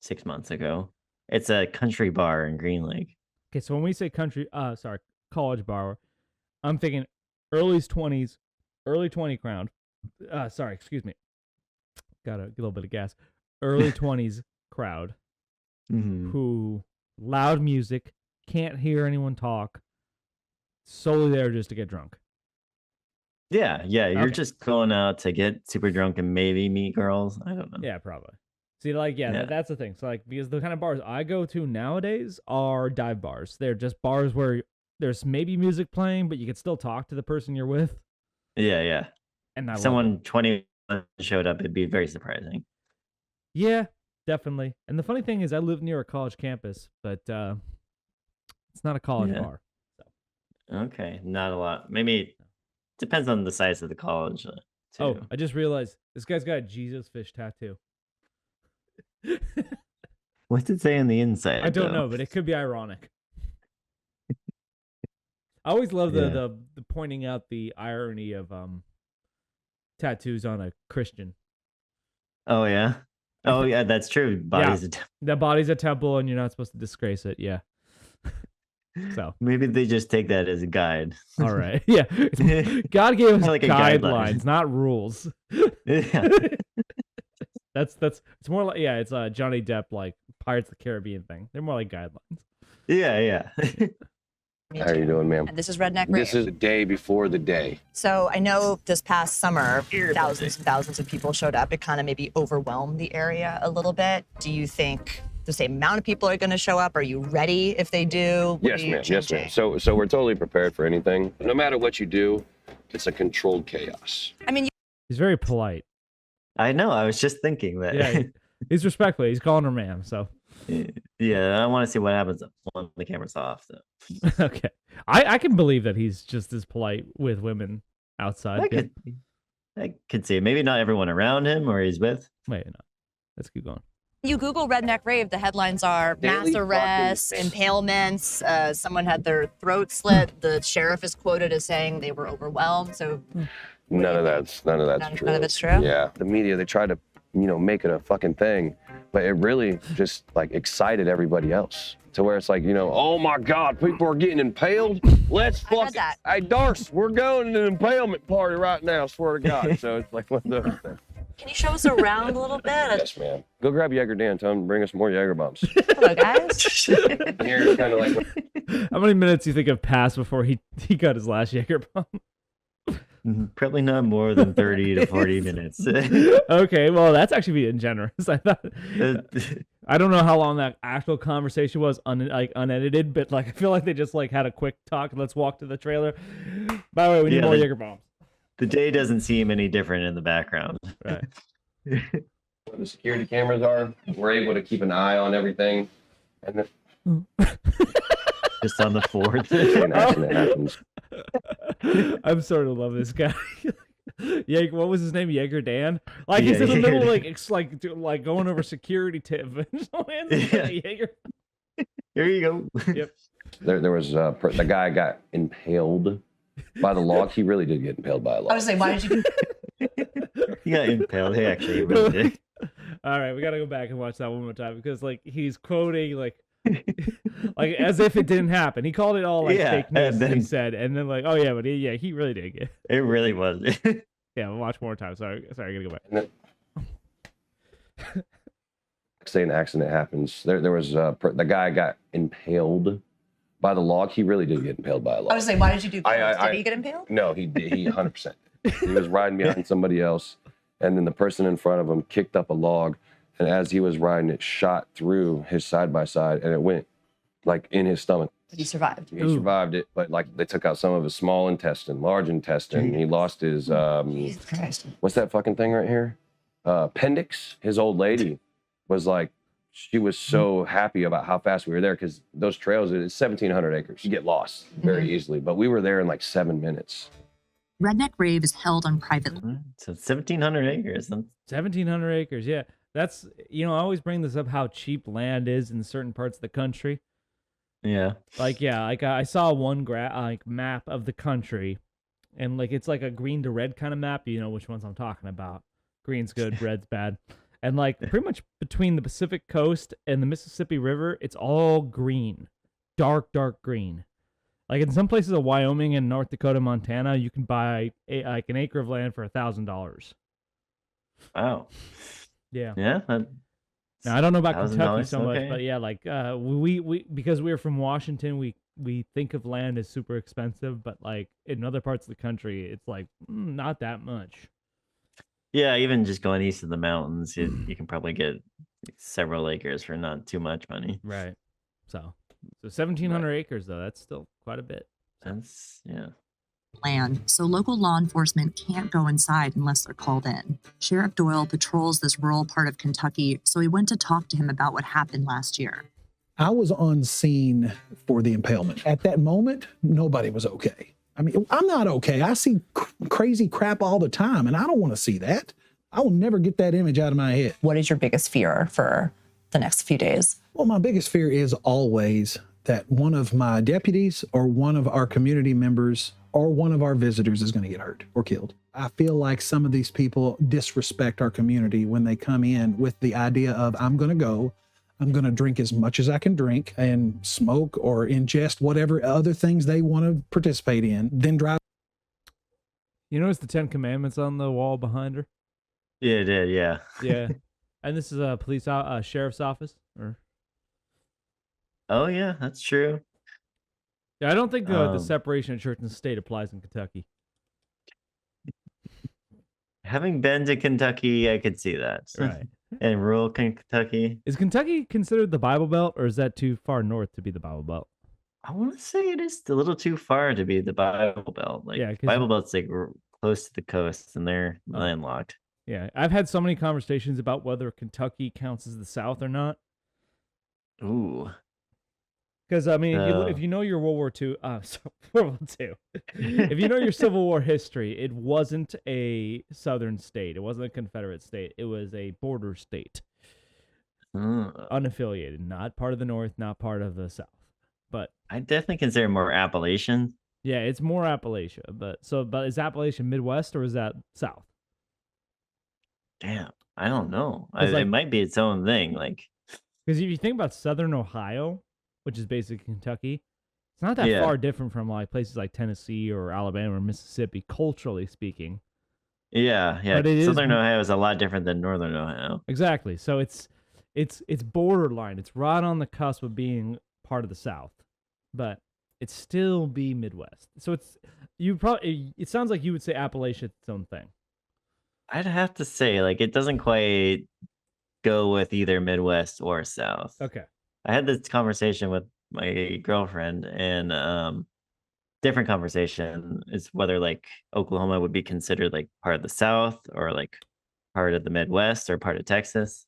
6 months ago. It's a country bar in Green Lake. Okay, so when we say college bar, I'm thinking early 20s crowd. Excuse me. Got a little bit of gas. Early 20s crowd who loud music, can't hear anyone talk, solely there just to get drunk. Yeah, you're Okay. just going out to get super drunk and maybe meet girls. I don't know. Yeah, probably. See, like, Yeah. that's the thing. So, like, because the kind of bars I go to nowadays are dive bars. They're just bars where there's maybe music playing, but you can still talk to the person you're with. Yeah. And I If love someone it. 21 showed up, it'd be very surprising. Yeah, definitely. And the funny thing is, I live near a college campus, but it's not a college Yeah. bar. Okay, not a lot. Maybe depends on the size of the college. Too. Oh, I just realized this guy's got a Jesus fish tattoo. What's it say on the inside? I don't though? know, but it could be ironic. I always love Yeah. the pointing out the irony of tattoos on a Christian. Oh yeah. Oh yeah, that's true. Bodies. The body's a temple, and you're not supposed to disgrace it. Yeah. So Maybe they just take that as a guide. all right, yeah. God gave us Like a guidelines, guideline. not rules. Yeah. That's it's more like it's Johnny Depp like Pirates of the Caribbean thing. They're more like guidelines. Yeah. How are you doing, ma'am? And this is Redneck Rave. This is the day before the day. So I know this past summer, thousands and thousands of people showed up. It kind of maybe overwhelmed the area a little bit. Do you think the same amount of people are going to show up? Are you ready if they do? What Yes, are you ma'am. Yes, ma'am. changing? So we're totally prepared for anything. No matter what you do, it's a controlled chaos. I mean, He's very polite. I know. I was just thinking that. Yeah, he's respectful. He's calling her ma'am. So Yeah, I want to see what happens when the camera's off. So. okay, I can believe that he's just as polite with women outside. I could see it. Maybe not everyone around him or he's with. Wait, no. Let's keep going. you Google Redneck Rave, the headlines are mass Daily arrests, fucking- impalements, someone had their throat slit. The sheriff is quoted as saying they were overwhelmed. So None of that's true. none of it's true? Yeah, the media, they try to, make it a fucking thing, but it really just like excited everybody else to where it's like, oh my God, people are getting impaled. Let's I read fucking, that. hey Darce, we're going to an impalement party right now, swear to God. So it's like one of those things. Can you show us around a little bit? Yes, ma'am. Go grab Jager Dan, tell him to bring us more Jager bombs. Hello, guys. Here it's kind of like, How many minutes do you think have passed before he got his last Jager bomb? Probably not more than 30 to 40 minutes. Okay, well that's actually being generous. I thought. I don't know how long that actual conversation was unedited, but like I feel like they just like had a quick talk. Let's walk to the trailer. By the way, we need more Jager bombs. The day doesn't seem any different in the background. Right. where the security cameras are, we're able to keep an eye on everything. And then, Just on the 4th. An accident happens. I'm starting to love this guy. Yeah, what was his name? Jager Dan. Like he's Yeah, in the middle, Jager like going over security tip. Yeah. Jager. Here you go. Yep. There was the guy got impaled by the log. He really did get impaled by a log. I was saying, why did you? He got impaled. He actually really did. All right, we gotta go back and watch that one more time because like he's quoting like as if it didn't happen. He called it all like fake news. and then- He said, and then like, oh yeah, but he really did get. It really was. Yeah, we'll watch more time. Sorry, I gotta go back. And then, say an accident happens. There was the guy got impaled by the log. He really did get impaled by a log. I was saying, why did you do? I- Did he get impaled? No, he did. He 100%. He was riding behind somebody else, and then the person in front of him kicked up a log, and as he was riding, it shot through his side by side, and it went like in his stomach. But he survived. He survived it, but like they took out some of his small intestine, large intestine. He lost his Jesus Christ. what's that fucking thing right here? Appendix. His old lady was like, she was so happy about how fast we were there because those trails, it's 1,700 acres. You get lost very easily, but we were there in like 7 minutes. Redneck Rave is held on private land. So 1,700 acres. 1,700 acres. Yeah, that's I always bring this up how cheap land is in certain parts of the country. Yeah. Like I saw one map of the country, and like it's like a green to red kind of map. You know which ones I'm talking about. Green's good, red's bad. And like pretty much between the Pacific coast and the Mississippi River, it's all green, dark green. Like in some places of Wyoming and North Dakota, Montana, you can buy like an acre of land for $1,000. Wow. Yeah. Yeah. Now I don't know about Kentucky $1,000, so much, okay. but yeah, like we because we're from Washington, we think of land as super expensive, but like in other parts of the country, it's like not that much. Yeah, even just going east of the mountains, you can probably get several acres for not too much money. Right. So 1,700 acres though, that's still quite a bit. That's Land, so local law enforcement can't go inside unless they're called in. Sheriff Doyle patrols this rural part of Kentucky, so we went to talk to him about what happened last year. I was on scene for the impalement. At that moment, nobody was okay. I mean, I'm not okay. I see crazy crap all the time, and I don't want to see that. I will never get that image out of my head. What is your biggest fear for the next few days? Well, my biggest fear is always that one of my deputies or one of our community members or one of our visitors is going to get hurt or killed. I feel like some of these people disrespect our community when they come in with the idea of, I'm going to drink as much as I can drink and smoke or ingest whatever other things they want to participate in, then drive. You notice the 10 Commandments on the wall behind her? Yeah, it did. Yeah. Yeah. And this is a sheriff's office? Or Oh, yeah, that's true. yeah, I don't think the separation of church and state applies in Kentucky. Having been to Kentucky, I could see that. Right. In rural Kentucky. Is Kentucky considered the Bible Belt, or is that too far north to be the Bible Belt? I want to say it is a little too far to be the Bible Belt. Like, Yeah, 'cause- Bible Belt's like close to the coast, and they're Oh. landlocked. Yeah, I've had so many conversations about whether Kentucky counts as the South or not. Ooh. Because I mean, if you know your World War II, World War II, if you know your Civil War history, it wasn't a Southern state. It wasn't a Confederate state. It was a border state, unaffiliated, not part of the North, not part of the South. But I definitely consider more Appalachian. yeah, it's more Appalachia. But is Appalachia Midwest or is that South? Damn, I don't know. It's It like- might be its own thing. Like, Because if you think about Southern Ohio, which is basically Kentucky, it's not that Yeah. far different from like places like Tennessee or Alabama or Mississippi, culturally speaking. yeah. But it is- Southern Ohio is a lot different than Northern Ohio. Exactly. So it's borderline. It's right on the cusp of being part of the South, but it's still be Midwest. So it sounds like you would say Appalachia is its own thing. I'd have to say, like, it doesn't quite go with either Midwest or South. Okay. I had this conversation with my girlfriend, and different conversation is whether like Oklahoma would be considered like part of the South or like part of the Midwest or part of Texas.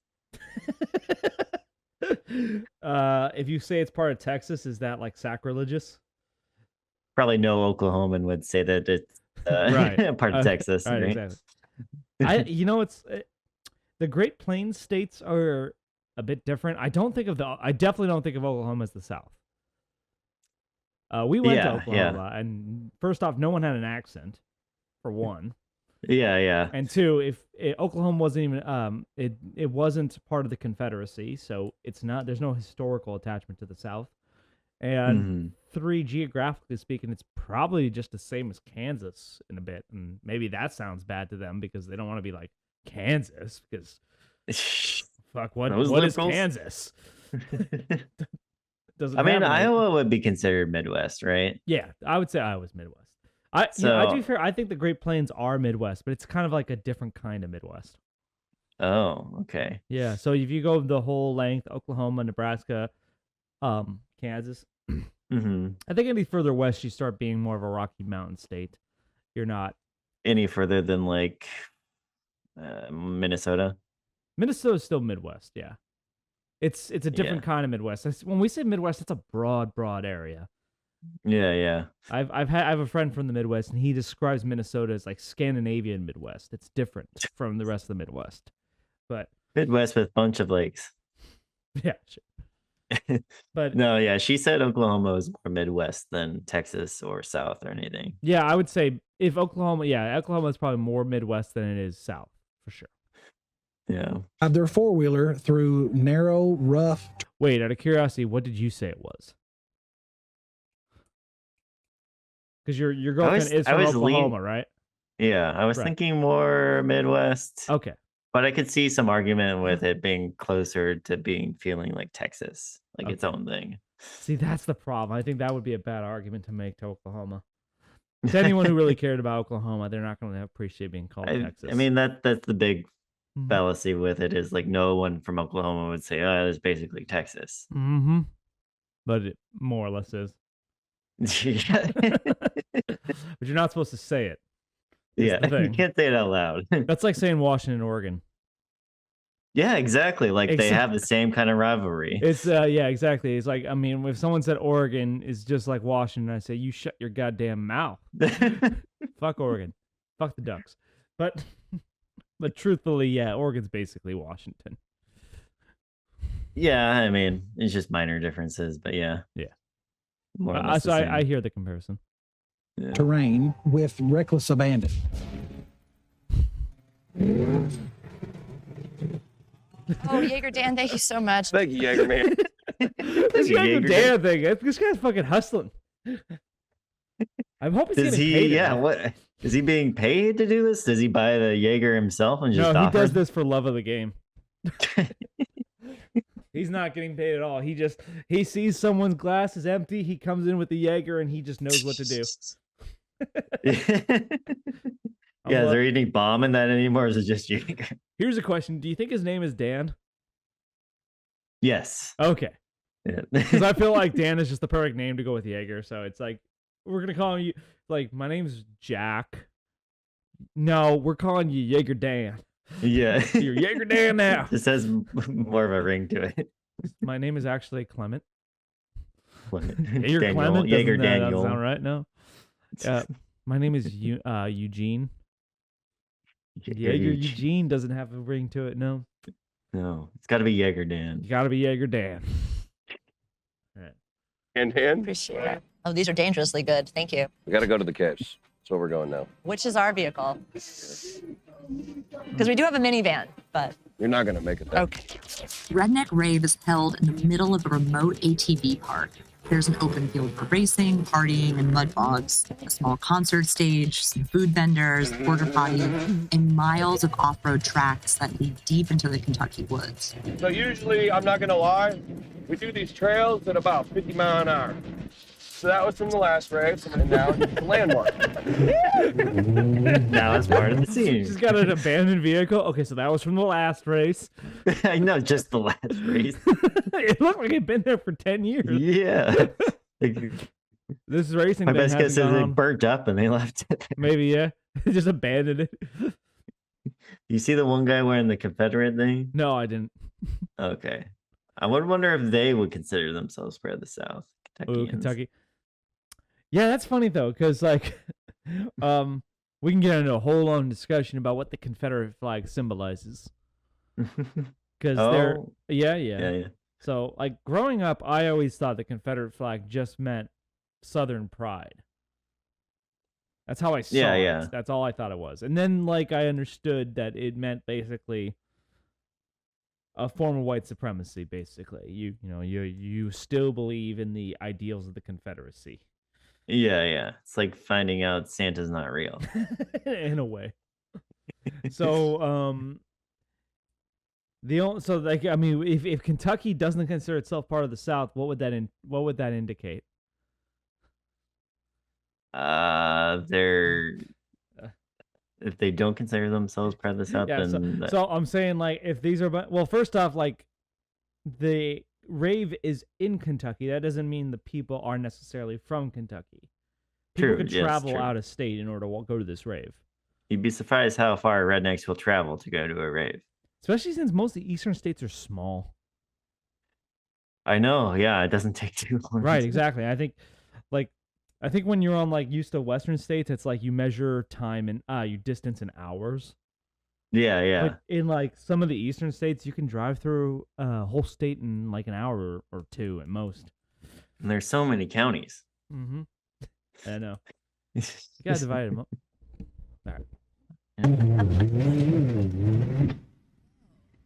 If you say it's part of Texas, is that like sacrilegious? Probably no Oklahoman would say that it's Right. part of Texas, Right, right? exactly. The Great Plains states are a bit different. I definitely don't think of Oklahoma as the South. We went to Oklahoma, and first off, no one had an accent, for one. Yeah. And two, Oklahoma wasn't even it wasn't part of the Confederacy, so there's no historical attachment to the South. And three, geographically speaking, it's probably just the same as Kansas in a bit. And maybe that sounds bad to them because they don't want to be like Kansas, because fuck, what is Kansas? Iowa would be considered Midwest, right? Yeah, I would say Iowa's Midwest. To be fair, I think the Great Plains are Midwest, but it's kind of like a different kind of Midwest. Oh, okay. Yeah, so if you go the whole length, Oklahoma, Nebraska, Kansas, I think any further west, you start being more of a Rocky Mountain state. You're not any further than like Minnesota. Minnesota's still Midwest, yeah. It's a different kind of Midwest. When we say Midwest, it's a broad area. Yeah. I have a friend from the Midwest, and he describes Minnesota as like Scandinavian Midwest. It's different from the rest of the Midwest, but Midwest with a bunch of lakes. Yeah, sure. But no, yeah, she said Oklahoma was more Midwest than Texas or South or anything. Yeah, I would say if Oklahoma is probably more Midwest than it is South, for sure. Yeah. Their four-wheeler through narrow, rough. Wait, out of curiosity, what did you say it was? Because your girlfriend is from Oklahoma, right? Yeah, I was thinking more Midwest. Okay. But I could see some argument with it being closer to feeling like Texas, like its own thing. See, that's the problem. I think that would be a bad argument to make to Oklahoma. To anyone who really cared about Oklahoma, they're not going to appreciate being called Texas. I mean, that's the big fallacy with it, is like no one from Oklahoma would say, "Oh, it's basically Texas." Mm-hmm. But it more or less is. But you're not supposed to say it. Yeah, you can't say it out loud. That's like saying Washington, Oregon. Yeah, exactly. Like they have the same kind of rivalry. It's yeah, exactly. It's like, I mean, if someone said Oregon is just like Washington, I say you shut your goddamn mouth. Fuck Oregon. Fuck the Ducks. But truthfully, yeah, Oregon's basically Washington. Yeah, I mean, it's just minor differences, but yeah. Yeah. So I hear the comparison. Yeah. Terrain with reckless abandon. Oh, Jager Dan, thank you so much. Thank you, Jager man. This Jager Dan thing. This guy's fucking hustling. I hope he's getting paid. Yeah, what is he being paid to do this? Does he buy the Jaeger himself and just No, he does this for love of the game. He's not getting paid at all. He sees someone's glass is empty, he comes in with the Jaeger and he just knows what to do. Yeah, is there any bomb in that anymore, or is it just Jaeger? Here's a question. Do you think his name is Dan? Yes. Okay. Because Yeah. I feel like Dan is just the perfect name to go with Jaeger. So it's like, we're going to call you, like, my name's Jack. No, we're calling you Jaeger Dan. Yeah. You're Jaeger Dan now. This has more of a ring to it. My name is actually Clement. Jaeger Jaeger Clement? Jaeger Doesn't Daniel. sound right? No. My name is Eugene. Jaeger Eugene doesn't have a ring to it, no. No, it's got to be Jaeger Dan. You got to be Jaeger Dan. All right. And Appreciate it. Oh, these are dangerously good. Thank you. we got to go to the caves. That's where we're going now. Which is our vehicle? Because we do have a minivan, but You're not gonna make it there. okay. Redneck Rave is held in the middle of a remote ATV park. There's an open field for racing, partying, and mud bogs, a small concert stage, some food vendors, porta potty, and miles of off-road tracks that lead deep into the Kentucky woods. So usually, I'm not gonna lie, we do these trails at about 50 miles an hour. So that was from the last race, and now it's the landmark. Now it's part of the scene. She's got an abandoned vehicle. Okay, so that was from the last race. I know, just the last race. It looked like it'd been there for 10 years. Yeah. This racing My thing best guess is hasn't gone it on. burnt up and they left it there. Maybe, yeah. Just abandoned it. You see the one guy wearing the Confederate thing? No, I didn't. Okay. I would wonder if they would consider themselves part of the South. Ooh, Kentuckians. Kentucky. Yeah, that's funny though, because like, we can get into a whole long discussion about what the Confederate flag symbolizes. Because they're yeah. So like growing up, I always thought the Confederate flag just meant Southern pride. That's how I saw it. That's all I thought it was. And then like I understood that it meant basically a form of white supremacy. Basically, you still believe in the ideals of the Confederacy. Yeah. It's like finding out Santa's not real. In a way. So if Kentucky doesn't consider itself part of the South, what would that indicate? They're if they don't consider themselves part of the South, then so I'm saying like if these are first off, like the rave is in Kentucky, that doesn't mean the people are necessarily from Kentucky. People could travel out of state in order to go to this rave. You'd be surprised how far rednecks will travel to go to a rave. Especially since most of the eastern states are small. I know, yeah, it doesn't take too long. Right, exactly. I think when you're on like used to western states, it's like you measure time and you distance in hours. Yeah. But in like some of the eastern states, you can drive through a whole state in like an hour or two at most. And there's so many counties. Mm-hmm. I know. You gotta divide them up. All right.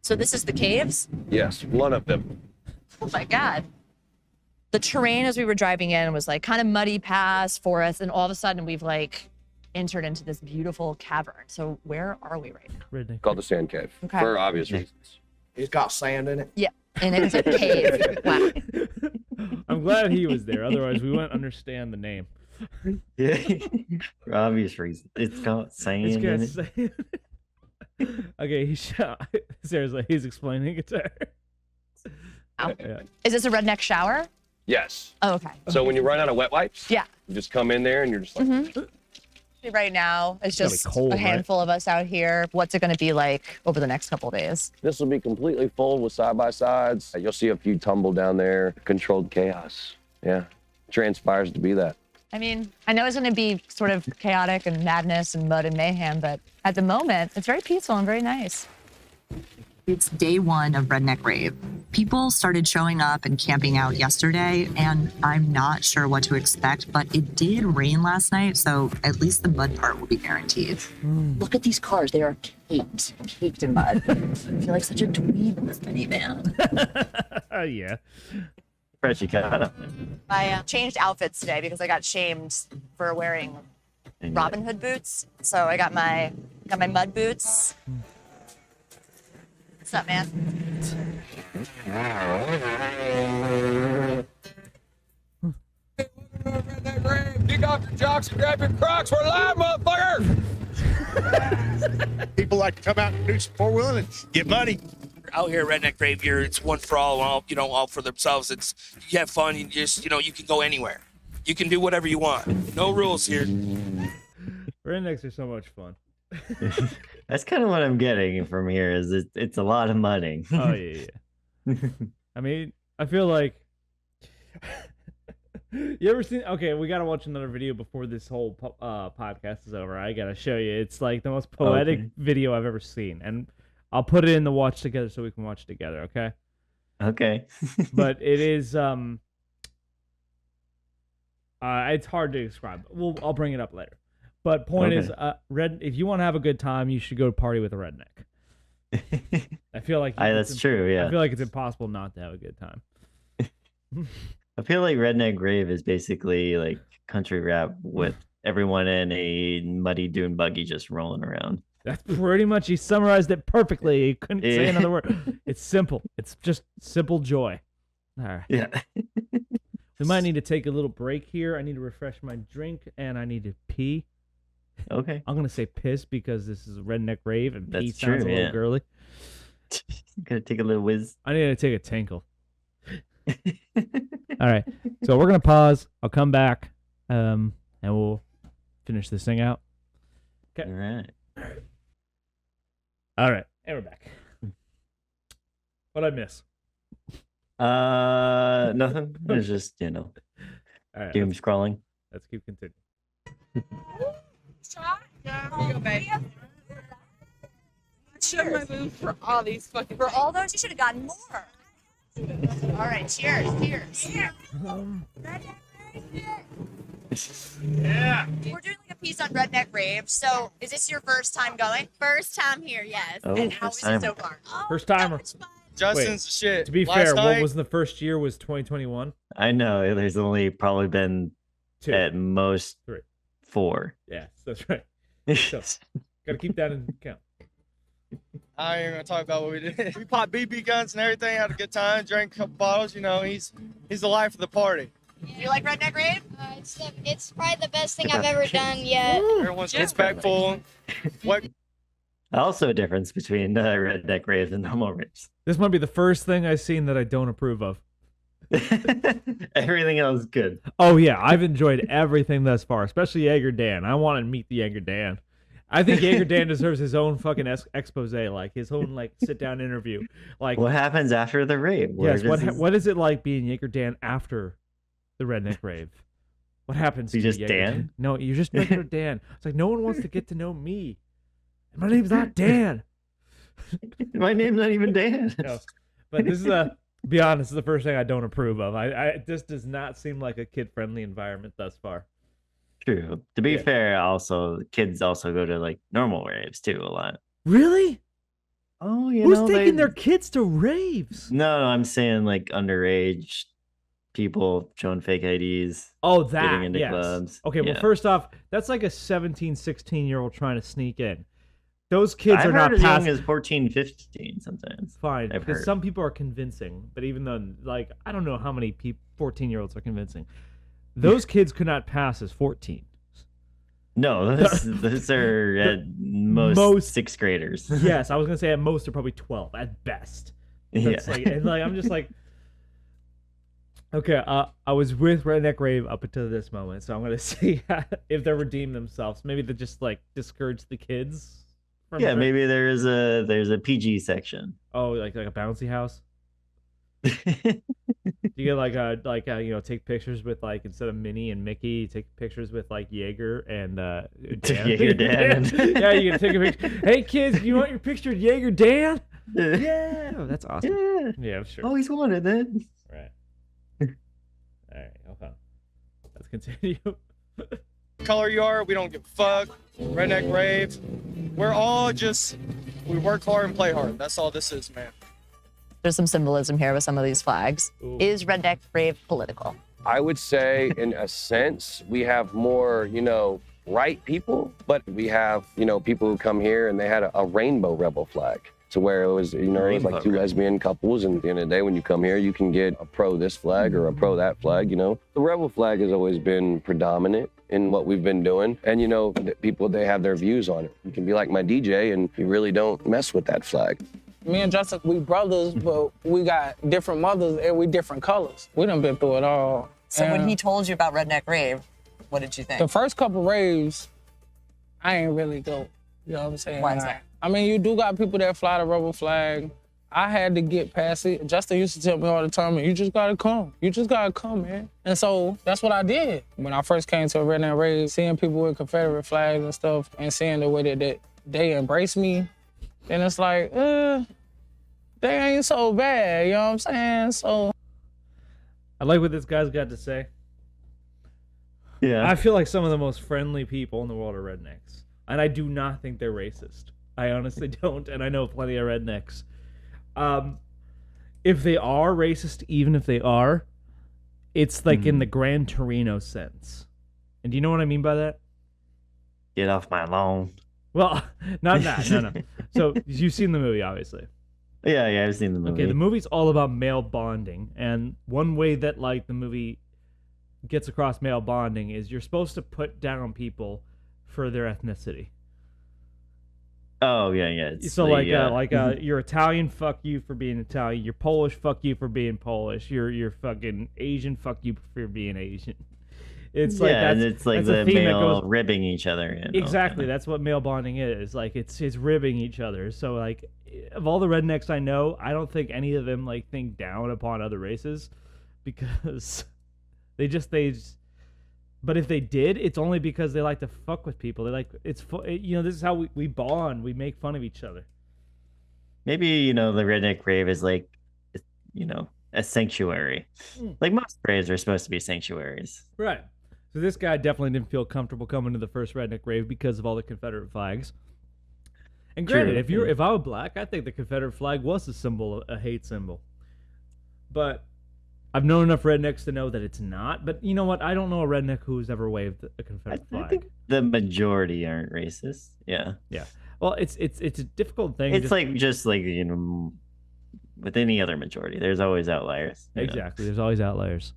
So this is the caves? Yes, one of them. Oh my God. The terrain as we were driving in was like kind of muddy past forest, and all of a sudden we've like entered into this beautiful cavern. So where are we right now? Redneck. Called the Sand Cave. Okay. For obvious reasons. It's got sand in it. Yeah, and it's a cave. Wow. I'm glad he was there. Otherwise, we wouldn't understand the name. Yeah, for obvious reasons. It's got sand in it. Sand. Okay, seriously, he's explaining it to her. Yeah. Is this a redneck shower? Yes. Oh, okay. So when you run out of wet wipes, yeah, you just come in there and you're just like. Right now, it's just cold, a handful of us out here. What's it going to be like over the next couple of days? This will be completely full with side-by-sides. You'll see a few tumble down there. Controlled chaos. Yeah. Transpires to be that. I mean, I know it's going to be sort of chaotic and madness and mud and mayhem, but at the moment, it's very peaceful and very nice. It's day one of Redneck Rave. People started showing up and camping out yesterday, and I'm not sure what to expect, but it did rain last night, so at least the mud part will be guaranteed. Look at these cars. They are caked in mud. I feel like such a dweeb in this minivan. Yeah. Fresh, you got up. I changed outfits today because I got shamed for wearing Robin Hood boots. So I got my mud boots. What's up, man? Kick off your jocks and grab your Crocs. We're live, motherfucker! People like to come out and do some four-wheeling and get money. Out here at Redneck Rave, it's one for all, all for themselves. It's you have fun. You just, you can go anywhere. You can do whatever you want. No rules here. Rednecks are so much fun. That's kind of what I'm getting from here. Is it's a lot of mudding. Oh yeah. I mean, I feel like you ever seen? Okay, we gotta watch another video before this whole podcast is over. I gotta show you. It's like the most poetic video I've ever seen, and I'll put it in the watch together so we can watch together. Okay. Okay. But it is it's hard to describe. I'll bring it up later. But point is, if you want to have a good time, you should go party with a redneck. I feel like that's true. Yeah. I feel like it's impossible not to have a good time. I feel like Redneck Rave is basically like country rap with everyone in a muddy dune buggy just rolling around. That's pretty much, he summarized it perfectly. He couldn't say another word. It's simple. It's just simple joy. All right. Yeah. We might need to take a little break here. I need to refresh my drink and I need to pee. Okay. I'm going to say piss because this is a Redneck Rave and pee That's sounds true, a little yeah. girly. Gonna take a little whiz. I need to take a tinkle. All right. So we're going to pause. I'll come back and we'll finish this thing out. Okay. All right. All right. And we're back. What'd I miss? Nothing. It's just, All right, doom scrolling. let's keep continuing. Should my move for all these fucking. For all those, you should have gotten more. All right, cheers, cheers. Yeah. We're doing like a piece on Redneck Rave. So, is this your first time going? First time here, yes. Oh, And how first is time. it so far? First timer. Justin's the shit. To be Last fair, night, what was the first year was 2021. I know. There's only probably been 2, at most 3. 4. Yes, that's right. So, gotta keep that in account. I ain't gonna talk about what we did. We popped BB guns and everything, had a good time, drank a couple bottles. You know, he's the life of the party. You like Redneck Rave? It's probably the best thing I've ever done yet. Everyone's respectful. What? Also a difference between Redneck Rave and normal raves. This might be the first thing I've seen that I don't approve of. Everything else good. Oh yeah, I've enjoyed everything thus far, especially Jager Dan. I want to meet the Jager Dan. I think Jager Dan deserves his own fucking expose, like his own like sit down interview. Like What happens after the rave? Where yes, does what is it like being Jager Dan after the Redneck Rave? What happens? You to just Jager Dan? No, you're just regular Dan. It's like no one wants to get to know me. My name's not Dan. My name's not even Dan. No, but this is be honest, this is the first thing I don't approve of. This does not seem like a kid friendly environment thus far. True. To be Yeah. fair, also kids also go to like normal raves too a lot. Really? Oh, you Who's know, taking they... their kids to raves? No, I'm saying like underage people showing fake IDs. Oh, that getting into yes. clubs. Okay, well, Yeah. first off, that's like a 17, 16-year-old trying to sneak in. Those kids I've are not heard as past. young as 14, 15 sometimes. Fine, I've because heard. some people are convincing, but even though, like, I don't know how many 14-year-olds are convincing. Those kids could not pass as 14. No, those are at most 6th graders. Yes, I was gonna say at most they're probably 12 at best. That's Yeah. like, and like I'm just like, okay, I was with Redneck Rave up until this moment, so I'm gonna see if they redeem themselves. Maybe they just like discourage the kids. From Yeah, maybe there's a PG section. Oh, like a bouncy house. You get like you know, take pictures with like instead of Minnie and Mickey, you take pictures with like Jaeger and Dan. Jager Dan. Yeah, you can take a picture. Hey kids, you want your picture of Jager Dan? Yeah, oh, that's awesome. Yeah. Yeah, sure. Always wanted that. Right. All right, hold on. Let's continue. Color you are, we don't give a fuck. Redneck Rave. We're all just, we work hard and play hard. That's all this is, man. There's some symbolism here with some of these flags. Ooh. Is Redneck Rave political? I would say, in a sense, we have more, right people, but we have, people who come here and they had a rainbow rebel flag. To where it was, it was like two lesbian couples, and at the end of the day, when you come here, you can get a pro this flag or a pro that flag, The rebel flag has always been predominant in what we've been doing. And, people, they have their views on it. You can be like my DJ, and you really don't mess with that flag. Me and Justin, we brothers, but we got different mothers and we different colors. We done been through it all. So when And he told you about Redneck Rave, what did you think? the first couple raves, I ain't really go. You know what I'm saying? Why is that? I mean, you do got people that fly the rebel flag. I had to get past it. Justin used to tell me all the time, you just gotta come. You just gotta come, man. And so that's what I did. When I first came to a Redneck Rave, seeing people with Confederate flags and stuff, and seeing the way that they embrace me, then it's like, they ain't so bad, you know what I'm saying? So I like what this guy's got to say. Yeah. I feel like some of the most friendly people in the world are rednecks. And I do not think they're racist. I honestly don't, and I know plenty of rednecks. If they are racist, even if they are, it's like in the Gran Torino sense. And do you know what I mean by that? Get off my lawn. Well, not that, no. So, you've seen the movie, obviously. Yeah, I've seen the movie. Okay, the movie's all about male bonding, and one way that like the movie gets across male bonding is you're supposed to put down people for their ethnicity. Oh yeah. It's So the, you're Italian, fuck you for being Italian. You're Polish, fuck you for being Polish. You're fucking Asian, fuck you for being Asian. It's like yeah, and that's it's like that's a the theme that male goes ribbing each other. exactly. That's what male bonding is. Like it's ribbing each other. So like of all the rednecks I know, I don't think any of them like think down upon other races because they just. But if they did, it's only because they like to fuck with people. They like this is how we bond. We make fun of each other. Maybe the Redneck Rave is like a sanctuary. Like most raves are supposed to be sanctuaries. Right. So this guy definitely didn't feel comfortable coming to the first Redneck Rave because of all the Confederate flags. And granted, True, if I were black, I think the Confederate flag was a hate symbol. But I've known enough rednecks to know that it's not. But you know what? I don't know a redneck who's ever waved a Confederate flag. I think the majority aren't racist. Yeah. Yeah. Well, it's a difficult thing. It's just like with any other majority, there's always outliers. Exactly. There's always outliers.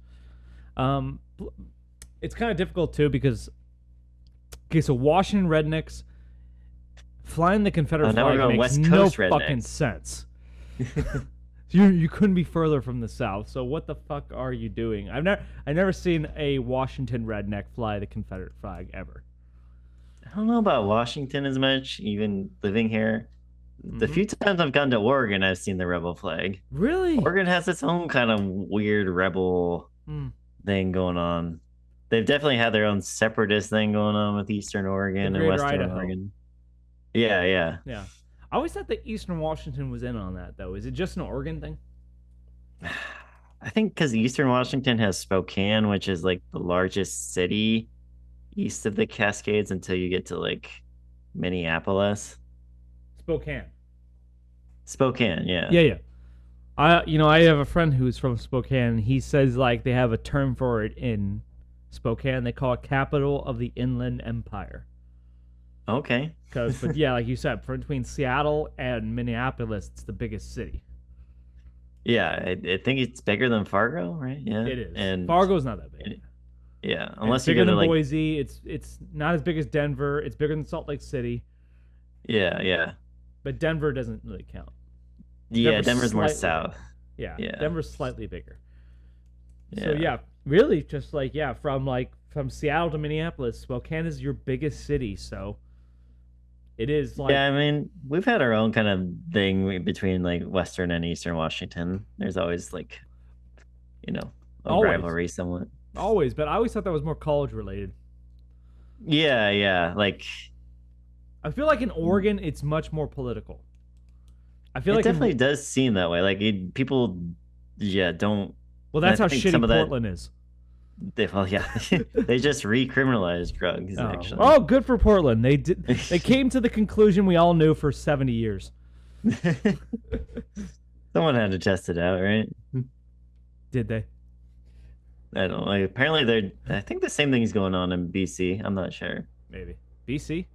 It's kind of difficult too because so Washington rednecks flying the Confederate flag makes West no Coast fucking rednecks. sense. You couldn't be further from the South. So what the fuck are you doing? I've never seen a Washington redneck fly the Confederate flag ever. I don't know about Washington as much, even living here. The few times I've gone to Oregon, I've seen the rebel flag. Really? Oregon has its own kind of weird rebel thing going on. They've definitely had their own separatist thing going on with Eastern Oregon and Western Idaho. Oregon. Yeah. I always thought that Eastern Washington was in on that, though. Is it just an Oregon thing? I think because Eastern Washington has Spokane, which is like the largest city east of the Cascades until you get to like Minneapolis. Spokane, yeah. Yeah. I have a friend who's from Spokane. He says like they have a term for it in Spokane. They call it capital of the Inland Empire. Okay. But yeah, like you said, between Seattle and Minneapolis, it's the biggest city. Yeah, I think it's bigger than Fargo, right? Yeah, it is. And Fargo's not that big. Yeah, unless it's you bigger go to than like Boise. It's not as big as Denver. It's bigger than Salt Lake City. Yeah. But Denver doesn't really count. Yeah, Denver's more south. Yeah, Yeah. Denver's slightly bigger. Yeah. So yeah, really, just from Seattle to Minneapolis, Spokane is your biggest city. So it is like Yeah, I mean, we've had our own kind of thing between like Western and Eastern Washington. There's always like, a Always. rivalry somewhat. always, but I always thought that was more college related. Yeah. Like, I feel like in Oregon, it's much more political. I feel it like definitely does seem that way. Like people, don't. Well, that's I how think shitty some of that- Portland is. They just recriminalized drugs. Actually, Oh, good for Portland. They came to the conclusion we all knew for 70 years. Someone had to test it out, right? Did they? I don't know. Like, apparently, I think the same thing's going on in BC. I'm not sure. Maybe. BC?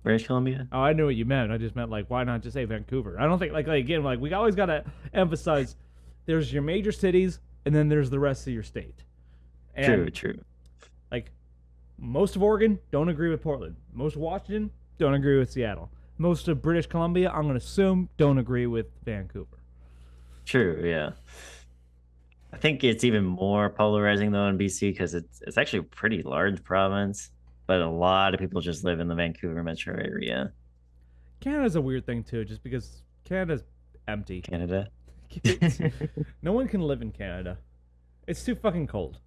British Columbia? Oh, I knew what you meant. I just meant, like, why not just say Vancouver? I don't think, again, we always got to emphasize there's your major cities, and then there's the rest of your state. And, True. Like, most of Oregon, don't agree with Portland. Most of Washington, don't agree with Seattle. Most of British Columbia, I'm going to assume, don't agree with Vancouver. True, yeah. I think it's even more polarizing, though, in BC, because it's actually a pretty large province, but a lot of people just live in the Vancouver metro area. Canada's a weird thing, too, just because Canada's empty. Canada? No one can live in Canada. It's too fucking cold.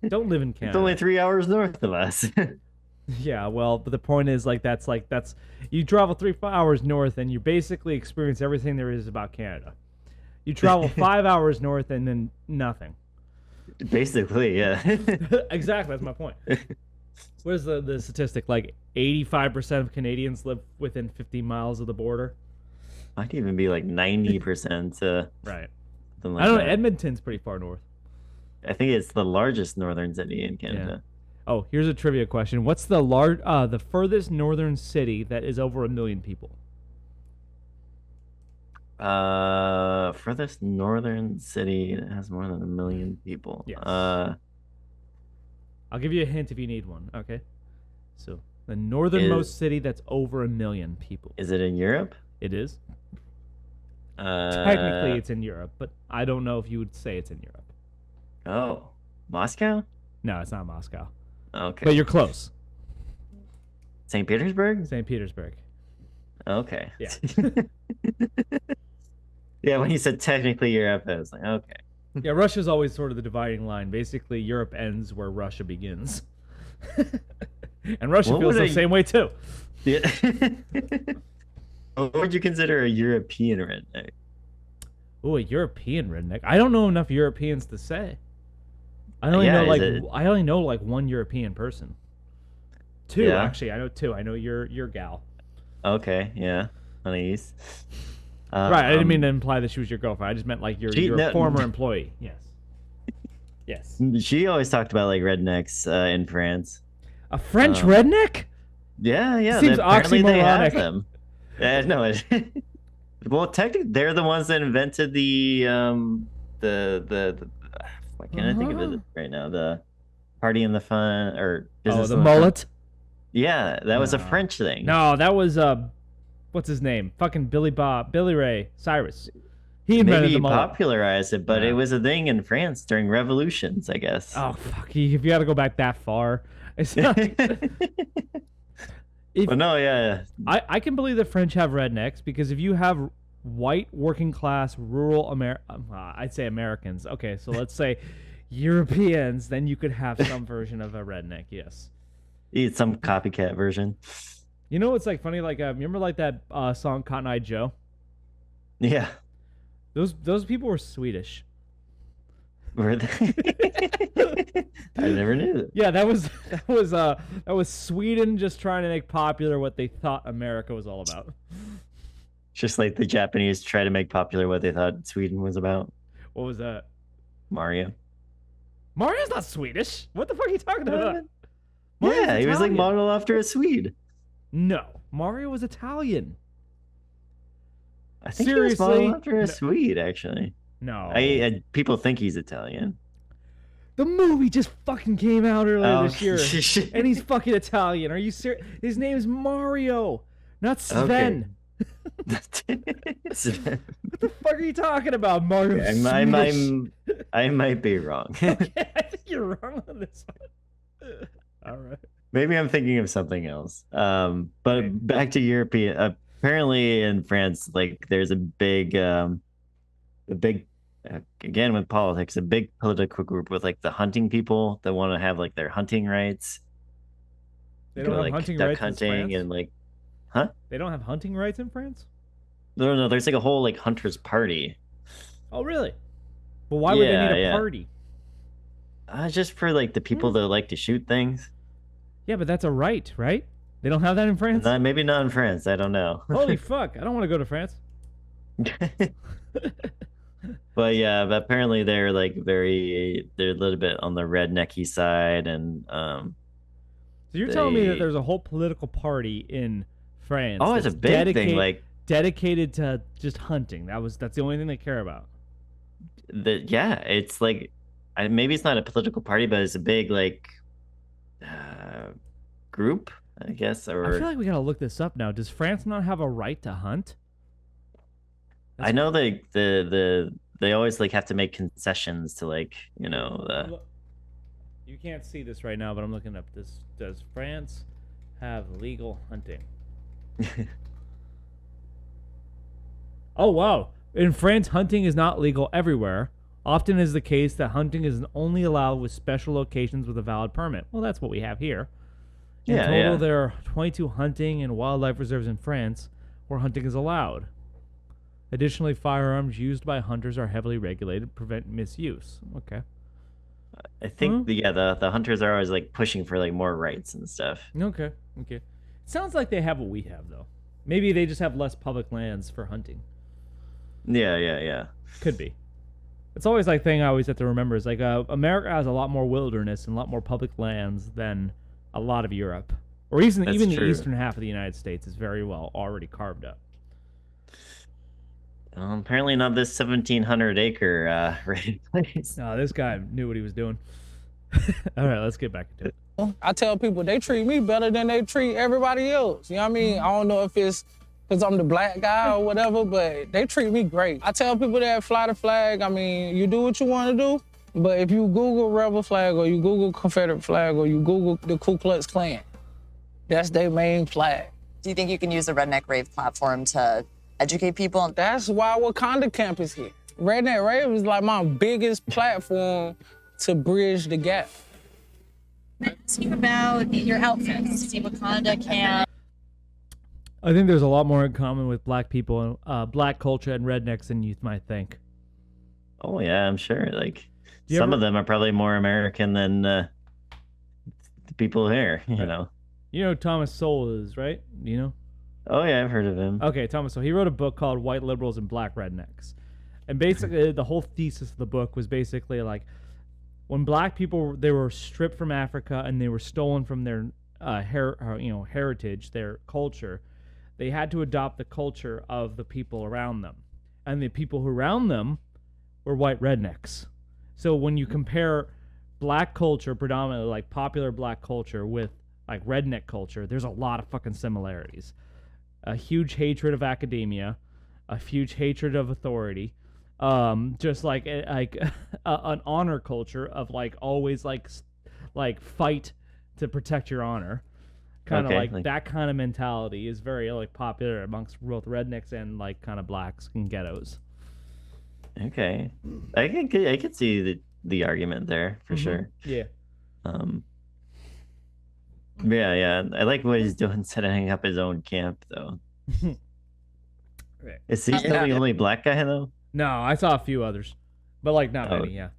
Don't live in Canada. It's only 3 hours north of us. Yeah, well, but the point is, that's you travel 3 hours north and you basically experience everything there is about Canada. You travel 5 hours north and then nothing. Basically, yeah. Exactly, that's my point. What is the statistic? Like 85% of Canadians live within 50 miles of the border. Might even be like 90%. Right. Like I don't know. that. Edmonton's pretty far north. I think it's the largest northern city in Canada. Oh, here's a trivia question. What's the furthest northern city that is over 1 million people? Furthest northern city that has more than 1 million people. Yes. I'll give you a hint if you need one. Okay. So the northernmost city that's over 1 million people. Is it in Europe? It is. Technically, it's in Europe, but I don't know if you would say it's in Europe. Oh. Moscow? No, it's not Moscow. Okay. But you're close. St. Petersburg? St. Petersburg. Okay. Yeah. Yeah, when you said technically Europe, I was like, okay. Yeah, Russia's always sort of the dividing line. Basically, Europe ends where Russia begins. And Russia What feels would the same way too. Yeah. What would you consider a European redneck? Oh, a European redneck. I don't know enough Europeans to say. I only Yeah, know is it- I only know like one European person. Two, Yeah. actually. I know two. I know your gal. Okay, yeah. Honey's. Right, I didn't mean to imply that she was your girlfriend. I just meant like your no- former employee. Yes. Yes. She always talked about like rednecks in France. A French redneck? Yeah, yeah. Seems apparently they have oxymoronic. them. Yeah, no. Well, technically, they're the ones that invented the why can't I think of it right now? The party and the fun or business the and fun. mullet? Yeah, that was a No. French thing. No, that was what's his name? Fucking Billy Ray Cyrus. He invented Maybe the he mullet. popularized it, but it was a thing in France during revolutions, I guess. Oh fuck! If you got to go back that far, it's not. But no, yeah. I can believe the French have rednecks because if you have white working class rural I'd say Americans. Okay, so let's say Europeans, then you could have some version of a redneck. Yes. Eat some copycat version. You know what's like funny? Like remember like that song Cotton Eye Joe? Yeah. Those people were Swedish. Were they? I never knew that. Yeah, that was Sweden just trying to make popular what they thought America was all about. Just like the Japanese try to make popular what they thought Sweden was about. What was that? Mario. Mario's not Swedish. What the fuck are you talking about? Yeah, he was like Italian. modeled after a Swede. No, Mario was Italian. I think he was modeled Seriously? after a Swede, actually. No. People think he's Italian. The movie just fucking came out earlier this year, shit. and he's fucking Italian. Are you serious? His name's Mario, not Sven. Okay. What the fuck are you talking about, Mario? I might be wrong. Okay, I think you're wrong on this one. All right. Maybe I'm thinking of something else. But back to European. Apparently in France, like there's a big, again with politics, a big political group with like the hunting people that want to have like their hunting rights. They don't have like hunting duck rights in hunting France? and like, huh? They don't have hunting rights in France? No. There's like a whole like hunters party. Oh, really? But why would they need a Yeah. party? Just for like the people that like to shoot things. Yeah, but that's a right, right? They don't have that in France? Maybe not in France. I don't know. Holy fuck! I don't want to go to France. But yeah, but apparently they're like they're a little bit on the rednecky side, and So you're telling me that there's a whole political party in France? Oh, it's a that's big thing, like dedicated to just hunting. That's the only thing they care about. yeah, it's like maybe it's not a political party, but it's a big like group, I guess. Or I feel like we gotta look this up now. Does France not have a right to hunt? I know they always like have to make concessions to like Look, you can't see this right now, but I'm looking up this. Does France have legal hunting? Oh wow! In France, hunting is not legal everywhere. Often is the case that hunting is only allowed with special locations with a valid permit. Well, that's what we have here. In total, there are 22 hunting and wildlife reserves in France where hunting is allowed. Additionally, firearms used by hunters are heavily regulated to prevent misuse. Okay. I think the hunters are always like pushing for like more rights and stuff. Okay. Sounds like they have what we have, though. Maybe they just have less public lands for hunting. Yeah. Could be. It's always like thing I always have to remember is like America has a lot more wilderness and a lot more public lands than a lot of Europe, or even That's the true. eastern half of the United States is very well already carved up. Apparently not this 1,700 acre rated place. No, this guy knew what he was doing. All right, let's get back into it. I tell people they treat me better than they treat everybody else. You know what I mean? I don't know if it's because I'm the black guy or whatever, but they treat me great. I tell people that fly the flag. I mean, you do what you want to do, But if you Google rebel flag or you Google Confederate flag or you Google the Ku Klux Klan, that's their main flag. Do you think you can use the Redneck Rave platform to educate people? That's why Wakanda Camp is here. Redneck Rave is like my biggest platform to bridge the gap. Ask you about your outfits. See Wakanda Camp. I think there's a lot more in common with black people, black culture, and rednecks than you might think. Oh yeah, I'm sure. Like You some ever- of them are probably more American than the people here. You Right. know. You know who Thomas Sowell is, right? You know? Oh yeah, I've heard of him. Okay, Thomas Sowell. He wrote a book called White Liberals and Black Rednecks. And basically, the whole thesis of the book was basically like, when black people, they were stripped from Africa and they were stolen from their heritage, their culture, they had to adopt the culture of the people around them. And the people who around them were white rednecks. So when you compare black culture, predominantly like popular black culture, with like redneck culture, there's a lot of fucking similarities. A huge hatred of academia, a huge hatred of authority, just like an honor culture of like always like fight to protect your honor. Kind of Okay, like that kind of mentality is very like popular amongst both rednecks and like kind of blacks and ghettos. Okay, I could see the argument there for sure. Yeah. Yeah. I like what he's doing, setting up his own camp though. Right. Is he still the only black guy though? No, I saw a few others, but like not many. Yeah.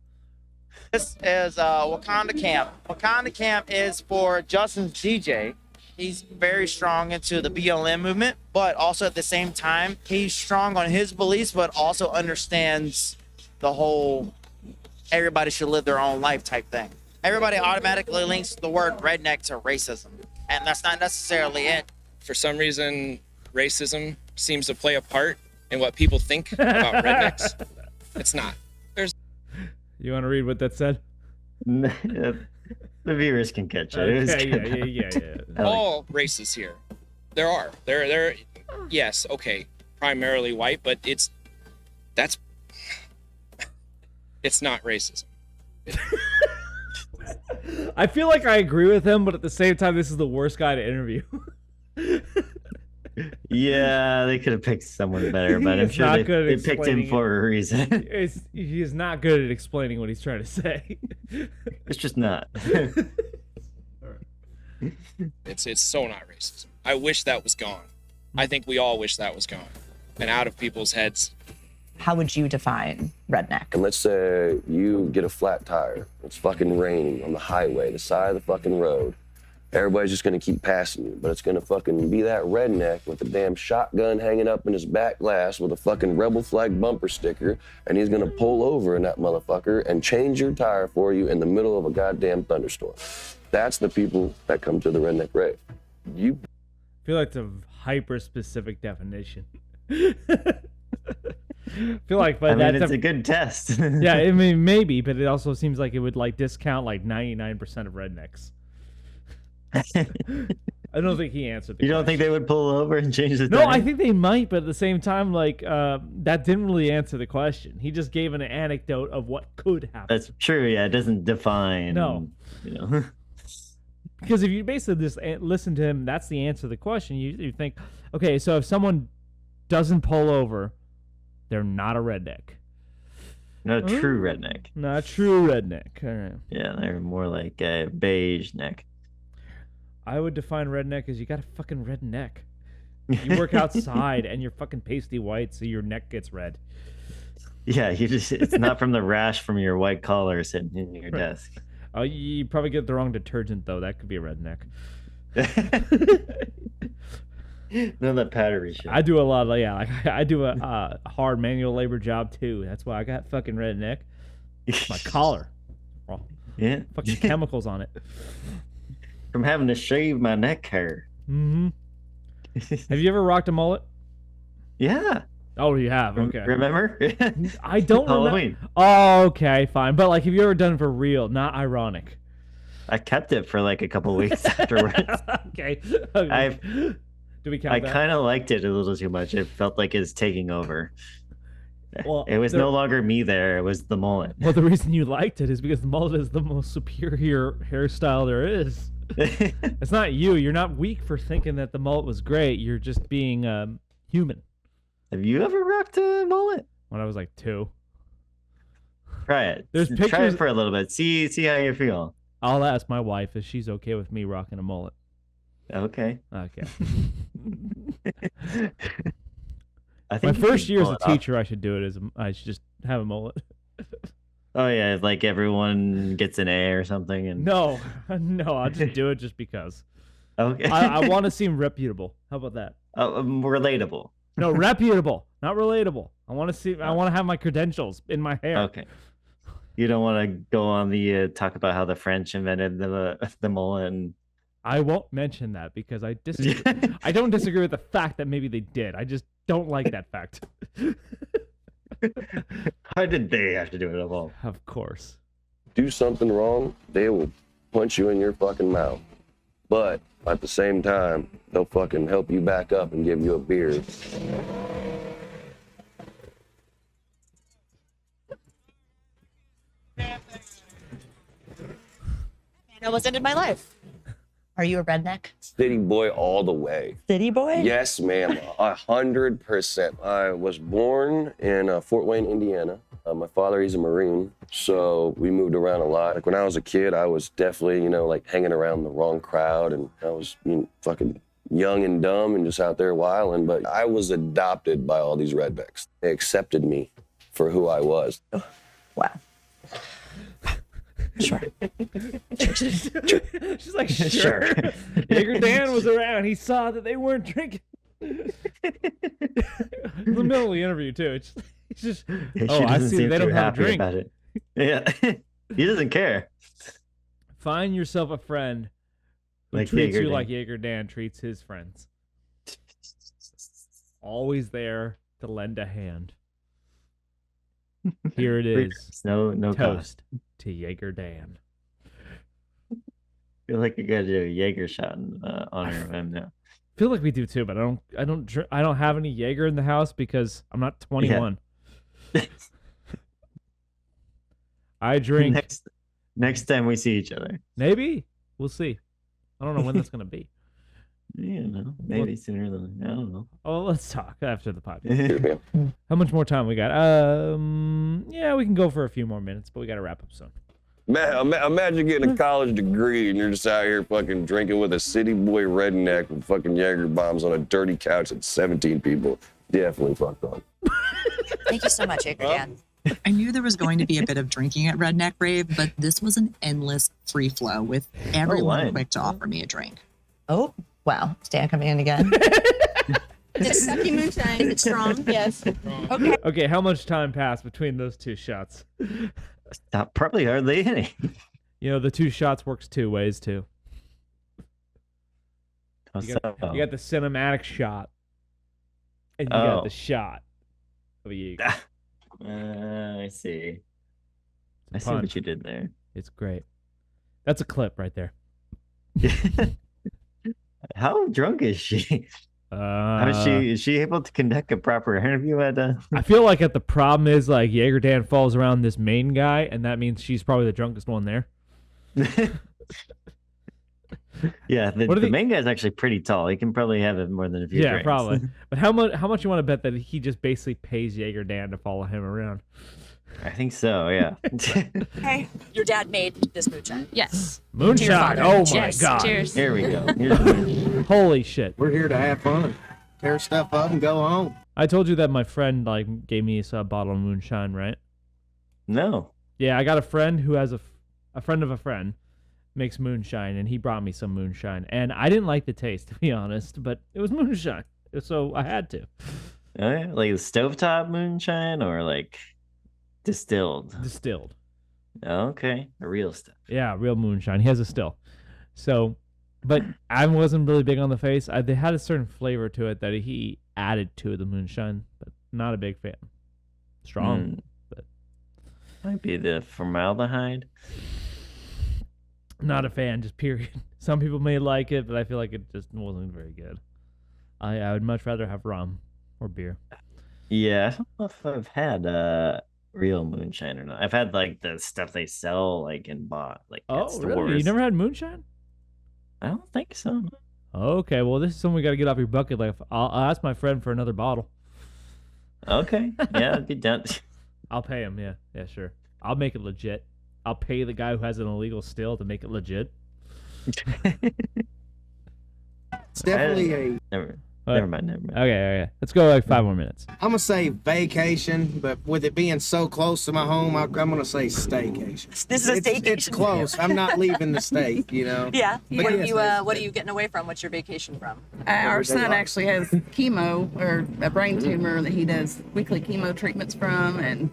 This is Wakanda Camp. Wakanda Camp is for Justin's DJ. He's very strong into the BLM movement, but also at the same time, he's strong on his beliefs, but also understands the whole everybody should live their own life type thing. Everybody automatically links the word redneck to racism, and that's not necessarily it. For some reason, racism seems to play a part in what people think about rednecks. It's not. You want to read what that said? The viewers can catch it. It was Okay, yeah. I like- All races here. There are. There. Yes, okay. Primarily white, but it's not racism. I feel like I agree with him, but at the same time, this is the worst guy to interview. Yeah, they could have picked someone better, but I'm He's sure not they good at picked him explaining for a reason. He is not good at explaining what he's trying to say. It's just not. It's so not racism. I wish that was gone. I think we all wish that was gone and out of people's heads. How would you define redneck? And let's say you get a flat tire. It's fucking raining on the highway, the side of the fucking road. Everybody's just gonna keep passing you, but it's gonna fucking be that redneck with a damn shotgun hanging up in his back glass with a fucking rebel flag bumper sticker, and he's gonna pull over in that motherfucker and change your tire for you in the middle of a goddamn thunderstorm. That's the people that come to the Redneck Rave. You I feel like it's a hyper specific definition. I feel like, but I mean, that's it's a good test. Yeah, I mean maybe, but it also seems like it would like discount like 99% of rednecks. I don't think he answered the You don't think they would pull over and change the No, tire? I think they might, but at the same time, like that didn't really answer the question. He just gave an anecdote of what could happen. That's true. Yeah, it doesn't define. No. You know. Because if you basically just listen to him, that's the answer to the question. You think, okay, so if someone doesn't pull over, they're not a redneck. Not a true redneck. Not a true redneck. All right. Yeah, they're more like a beige neck. I would define redneck as you got a fucking red neck. You work outside and you're fucking pasty white, so your neck gets red. Yeah, it's not from the rash from your white collar sitting in your desk. Oh, you probably get the wrong detergent though. That could be a redneck. No, that powdery shit. I do a lot of like I do a hard manual labor job too. That's why I got fucking redneck. My collar. Well, Yeah. Fucking chemicals on it. From having to shave my neck hair. Mm-hmm. Have you ever rocked a mullet? Yeah. Oh, you have. Okay. Remember? I don't Halloween. remember. Oh, okay, fine. But like, have you ever done it for real? Not ironic. I kept it for like a couple weeks afterwards. Okay. Do we count I that? kind of liked it a little too much. It felt like it's taking over. Well, It was no longer me there. It was the mullet. Well, the reason you liked it is because the mullet is the most superior hairstyle there is. It's not you. You're not weak for thinking that the mullet was great. You're just being human. Have you ever rocked a mullet? When I was like 2. Try it. There's Try pictures- it for a little bit. See how you feel. I'll ask my wife if she's okay with me rocking a mullet. Okay. Okay. I My think you first can year as pull a it off. teacher, I should do it. I should just have a mullet. Oh yeah, like everyone gets an A or something, and No, I'll just do it just because. Okay. I want to seem reputable. How about that? Relatable. No, reputable, not relatable. I want to have my credentials in my hair. Okay. You don't want to go on the talk about how the French invented the mullet. And... I won't mention that because I disagree. I don't disagree with the fact that maybe they did. I just don't like that fact. How did they have to do it at all? Of course. Do something wrong, they will punch you in your fucking mouth. But at the same time, they'll fucking help you back up and give you a beer. I almost ended my life. Are you a redneck? City boy all the way. City boy? Yes, ma'am. 100%. I was born in Fort Wayne, Indiana. My father, he's a Marine, so we moved around a lot. Like when I was a kid, I was definitely, like hanging around the wrong crowd, and I was fucking young and dumb and just out there wilding. But I was adopted by all these rednecks. They accepted me for who I was. Wow. Sure. She's like, sure. Jager Dan was around. He saw that they weren't drinking. In the middle of the interview, too. It's just, Yeah, oh, she I doesn't see seem they don't too have a happy drink. about it. Yeah, he doesn't care. Find yourself a friend who Like treats Jager you Dan. like Jager Dan treats his friends. Always there to lend a hand. Here it Free is. No Toast cost. to Jager Dan. I feel like you got to do a Jaeger shot in honor of him now. I feel like we do too, but I don't have any Jaeger in the house because I'm not 21. I drink. Next time we see each other. Maybe we'll see. I don't know when that's gonna be. You know, maybe sooner than I don't know. Oh, let's talk after the podcast. How much more time we got? Yeah, we can go for a few more minutes, but we got to wrap up soon. Man, imagine getting a college degree and you're just out here fucking drinking with a city boy redneck with fucking Jager bombs on a dirty couch at 17 people. Definitely fucked on. Thank you so much, Jager Dan. I knew there was going to be a bit of drinking at Redneck Rave, but this was an endless free flow with everyone wine. quick to offer me a drink. Oh, wow. Stan coming in again. It's Kentucky moonshine. It's strong. Yes. Okay. Okay, how much time passed between those two shots? Probably hardly any. You know, the two shots works two ways too. You got the cinematic shot, and you got the shot of a Jaeger. I see. I see Punch. what you did there. It's great. That's a clip right there. How drunk is she? Is she able to conduct a proper interview at I feel like the problem is like Jager Dan falls around this main guy, and that means she's probably the drunkest one there. Yeah, the main guy's actually pretty tall. He can probably have it more than a few Yeah, drinks. probably. But how much you want to bet that he just basically pays Jager Dan to follow him around? I think so, yeah. Hey, your dad made this moonshine. Yes. Moonshine. Oh my Cheers. god. Cheers. Here we go. Here's the moonshine. Holy shit. We're here to have fun, tear stuff up, and go home. I told you that my friend gave me a bottle of moonshine, right? No. Yeah, I got a friend who has a friend of a friend makes moonshine, and he brought me some moonshine, and I didn't like the taste, to be honest, but it was moonshine, so I had to. Oh, yeah? Like stovetop moonshine or like distilled? Distilled. Okay, the real stuff. Yeah, real moonshine. He has a still. So, but I wasn't really big on the face. They had a certain flavor to it that he added to the moonshine, but not a big fan. Strong, but might be the formaldehyde. Not a fan, just period. Some people may like it, but I feel like it just wasn't very good. I would much rather have rum or beer. Yeah, I don't know if I've had real moonshine or not. I've had like the stuff they sell like in like at Oh, stores. really? You never had moonshine? I don't think so. Okay, well, this is something we got to get off your bucket list. I'll ask my friend for another bottle. Okay, yeah, I'd be down. I'll pay him. Yeah, sure. I'll make it legit. I'll pay the guy who has an illegal still to make it legit. It's definitely a. Never mind. Okay. Let's go like 5 more minutes. I'm gonna say vacation, but with it being so close to my home, I'm gonna say staycation. This is a staycation. It's close. I'm not leaving the state, you know. Yeah. But What are you getting away from? What's your vacation from? Our son actually has chemo or a brain tumor that he does weekly chemo treatments from, and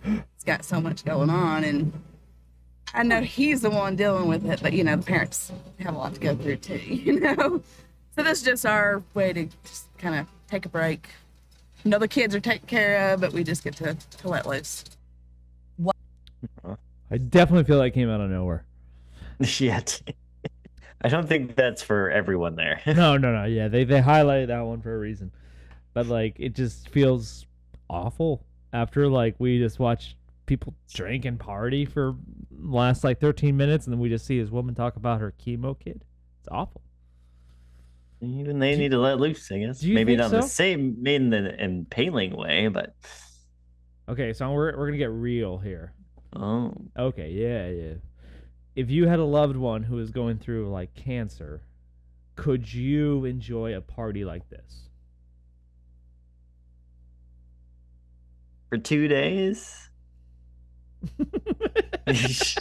he's got so much going on. And I know he's the one dealing with it, but the parents have a lot to go through too, So this is just our way to just kind of take a break. The kids are taken care of, but we just get to let loose. I definitely feel like it came out of nowhere. Yet. I don't think that's for everyone there. No. Yeah, they highlighted that one for a reason. But like it just feels awful after like we just watch people drink and party for the last like 13 minutes and then we just see this woman talk about her chemo kid. It's awful. Even they need to let loose, I guess. Maybe not the same in the impaling way, but okay, so we're gonna get real here. Oh. Okay, yeah. If you had a loved one who was going through like cancer, could you enjoy a party like this? For 2 days? Is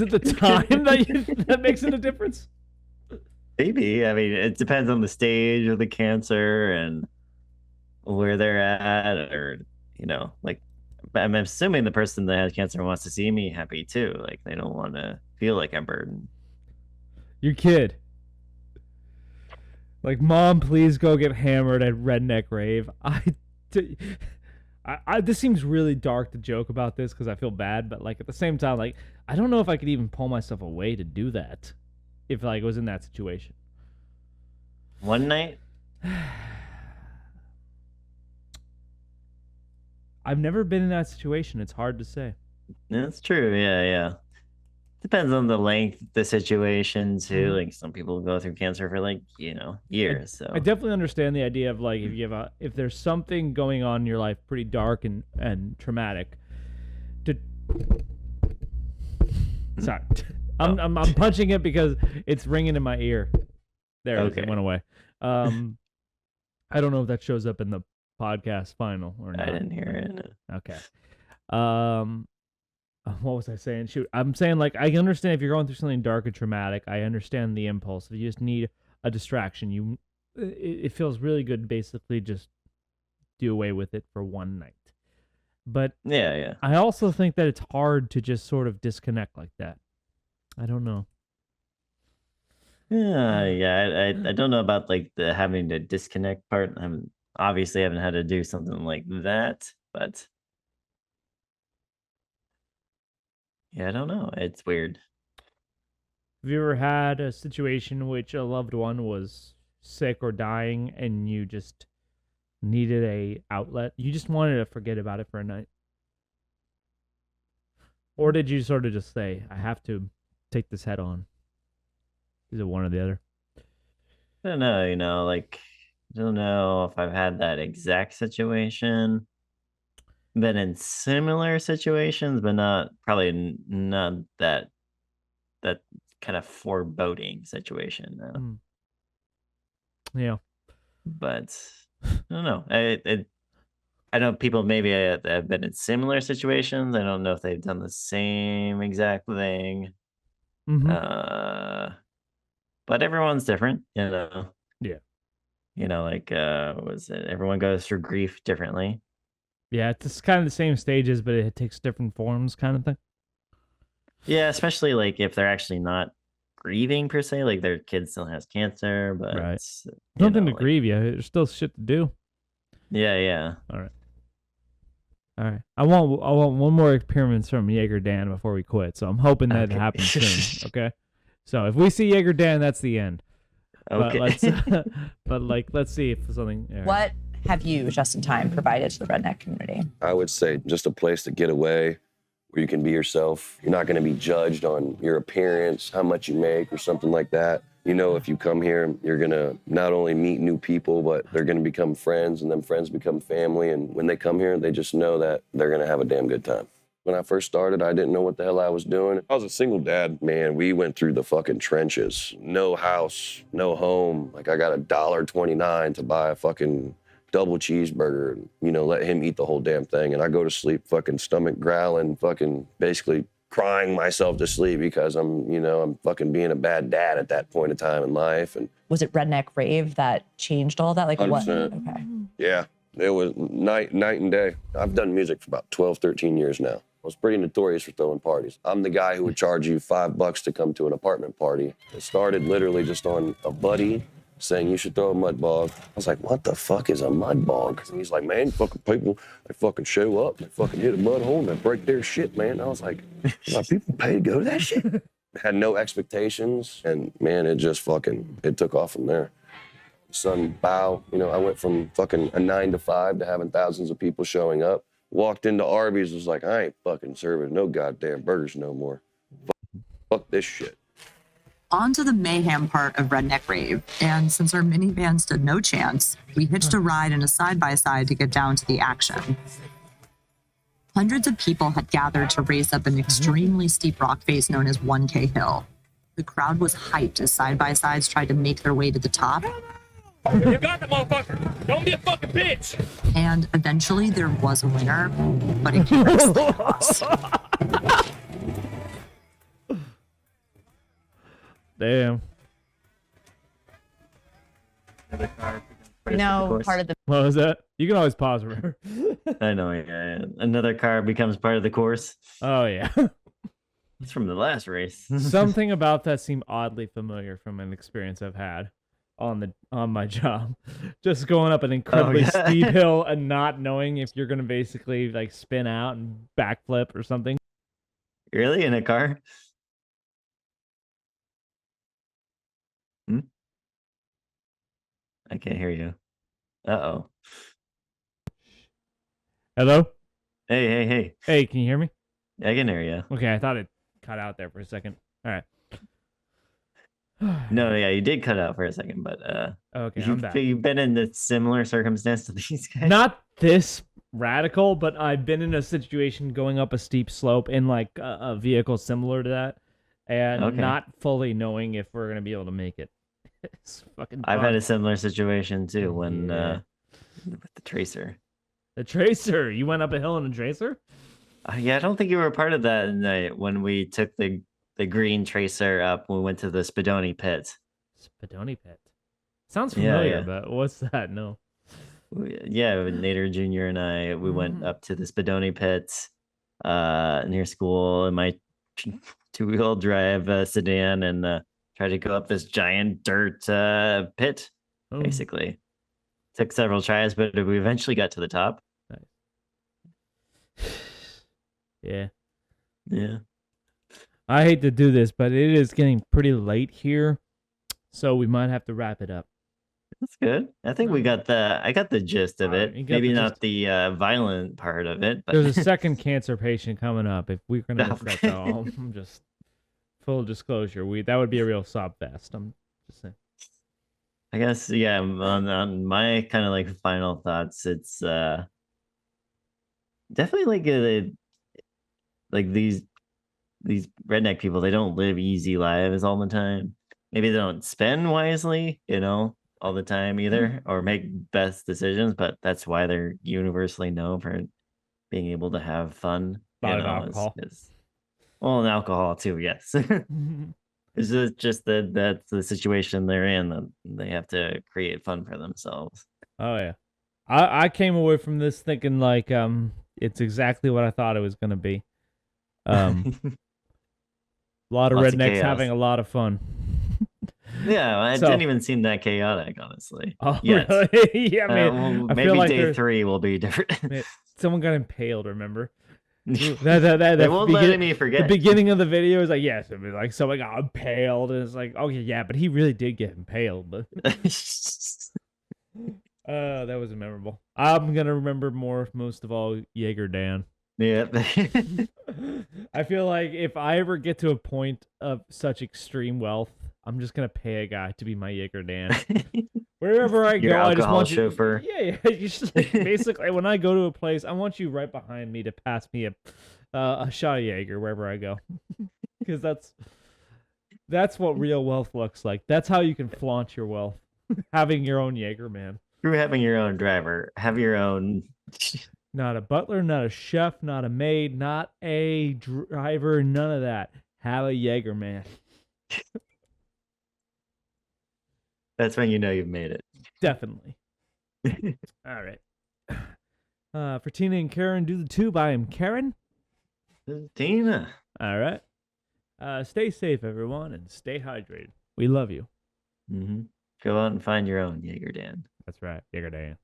it the time that makes it a difference? Maybe. I mean, it depends on the stage of the cancer and where they're at, or like I'm assuming the person that has cancer wants to see me happy too. Like they don't want to feel like I'm burdened. Your kid. Like, Mom, please go get hammered at Redneck Rave. This seems really dark to joke about this because I feel bad, but like at the same time, like I don't know if I could even pull myself away to do that if like I was in that situation. One night? I've never been in that situation. It's hard to say. That's true. Yeah. Depends on the length of the situation too. Like some people go through cancer for like, years. So I definitely understand the idea of like if there's something going on in your life pretty dark and traumatic. Sorry. I'm punching it because it's ringing in my ear. There it is. It went away. I don't know if that shows up in the podcast final or not. I didn't hear it. Okay. What was I saying? Shoot, I'm saying like I understand if you're going through something dark and traumatic. I understand the impulse. If you just need a distraction, it feels really good to basically just do away with it for one night. But yeah. I also think that it's hard to just sort of disconnect like that. I don't know. Yeah. I don't know about like the having to disconnect part. Obviously haven't had to do something like that, but yeah, I don't know. It's weird. Have you ever had a situation in which a loved one was sick or dying and you just needed a outlet? You just wanted to forget about it for a night? Or did you sort of just say, I have to take this head on? Is it one or the other? I don't know, like I don't know if I've had that exact situation. Been in similar situations, but not that kind of foreboding situation. No. Yeah. But I don't know. I know people maybe have been in similar situations. I don't know if they've done the same exact thing. But everyone's different, Yeah. Like what was it? Everyone goes through grief differently. Yeah, it's kind of the same stages, but it takes different forms kind of thing. Yeah, especially like if they're actually not grieving per se, like their kid still has cancer, but right. Nothing to grieve yet. There's still shit to do. Yeah. All right. I want one more appearance from Jager Dan before we quit. So I'm hoping that it happens soon. Okay. So if we see Jager Dan, that's the end. Okay. But let's see if something. What have you, Just in Time, provided to the redneck community? I would say just a place to get away where you can be yourself. You're not going to be judged on your appearance, how much you make, or something like that. You know, if you come here, you're going to not only meet new people, but they're going to become friends, and then friends become family. And when they come here, they just know that they're going to have a damn good time. When I first started, I didn't know what the hell I was doing. I was a single dad. Man, we went through the fucking trenches. No house, no home. Like, I got $1.29 to buy a fucking double cheeseburger and, you know, let him eat the whole damn thing. And I go to sleep fucking stomach growling, fucking basically crying myself to sleep because I'm fucking being a bad dad at that point in time in life. And Was it Redneck Rave that changed all that? Like 100%. what? Okay. Yeah, it was night and day. I've done music for about 12, 13 years now. I was pretty notorious for throwing parties. I'm the guy who would charge you $5 to come to an apartment party. It started literally just on a buddy saying you should throw a mud bog. I was like, what the fuck is a mud bog? And he's like, man, fucking people, they fucking show up, they fucking hit a mud hole and they break their shit, man. I was like people pay to go to that shit? Had no expectations, and man, it took off from there. Son, bow, I went from fucking a 9 to 5 to having thousands of people showing up. Walked into Arby's, was like, I ain't fucking serving no goddamn burgers no more. Fuck this shit. On to the mayhem part of Redneck Rave, and since our minivan stood no chance, we hitched a ride in a side-by-side to get down to the action. Hundreds of people had gathered to race up an extremely steep rock face known as 1K Hill. The crowd was hyped as side-by-sides tried to make their way to the top. You got the motherfucker. Don't be a fucking bitch. And eventually there was a winner, but it came at a slight cost. Damn. No, part of the What was that? You can always pause, remember? I know, yeah. Another car becomes part of the course. Oh, yeah. It's from the last race. Something about that seemed oddly familiar from an experience I've had on my job. Just going up an incredibly steep hill and not knowing if you're going to basically like spin out and backflip or something. Really? In a car? I can't hear you. Uh-oh. Hello? Hey. Hey, can you hear me? I can hear you. Okay, I thought it cut out there for a second. All right. No, yeah, you did cut out for a second, but okay, I'm back. You've been in a similar circumstance to these guys. Not this radical, but I've been in a situation going up a steep slope in like a vehicle similar to that, and not fully knowing if we're gonna be able to make it. It's fucking fun. I've had a similar situation too when with the Tracer. The Tracer? You went up a hill in a Tracer? Yeah, I don't think you were a part of that night when we took the green Tracer up. We went to the Spadoni pit. Spadoni pit. Sounds familiar, but what's that? No. Yeah, Nader Jr. and I, we went up to the Spadoni pit near school in my two-wheel drive sedan and tried to go up this giant dirt pit, basically. Took several tries, but we eventually got to the top. Nice. Yeah. Yeah. I hate to do this, but it is getting pretty late here, so we might have to wrap it up. That's good. I think I got the gist of it. Maybe not the violent part of it, but there's a second cancer patient coming up. If we're gonna miss that, though, I'm just full disclosure. That would be a real sob fest. I'm just saying. I guess, yeah. On my kind of like final thoughts, it's definitely like these redneck people. They don't live easy lives all the time. Maybe they don't spend wisely, all the time either, or make best decisions. But that's why they're universally known for being able to have fun. A lot of alcohol. Well, and alcohol too. Yes. It's just that that's the situation they're in. That they have to create fun for themselves. Oh yeah, I came away from this thinking like it's exactly what I thought it was gonna be. A lot of rednecks having a lot of fun. Yeah, it didn't even seem that chaotic, honestly. Oh, really? Yeah, man. I maybe feel like day 3 will be different. Someone got impaled, remember? They won't let me forget. The beginning of the video is like, yes, it'd be like someone got impaled, and it's like, okay, yeah, but he really did get impaled. But That was memorable. I'm gonna remember most of all, Jager Dan. Yeah. I feel like if I ever get to a point of such extreme wealth, I'm just gonna pay a guy to be my Jager Dan. Wherever I Your go, I just alcohol want you. chauffeur. Yeah. You just, basically, when I go to a place, I want you right behind me to pass me a shot of Jager wherever I go, because that's what real wealth looks like. That's how you can flaunt your wealth, having your own Jaeger, man. Through having your own driver, have your own. Not a butler, not a chef, not a maid, not a driver, none of that. Have a Jaeger, man. That's when you know you've made it. Definitely. All right. For Tina and Karen, do the tube. I am Karen. This is Tina. All right. Stay safe, everyone, and stay hydrated. We love you. Go out and find your own Jager Dan. That's right, Jager Dan.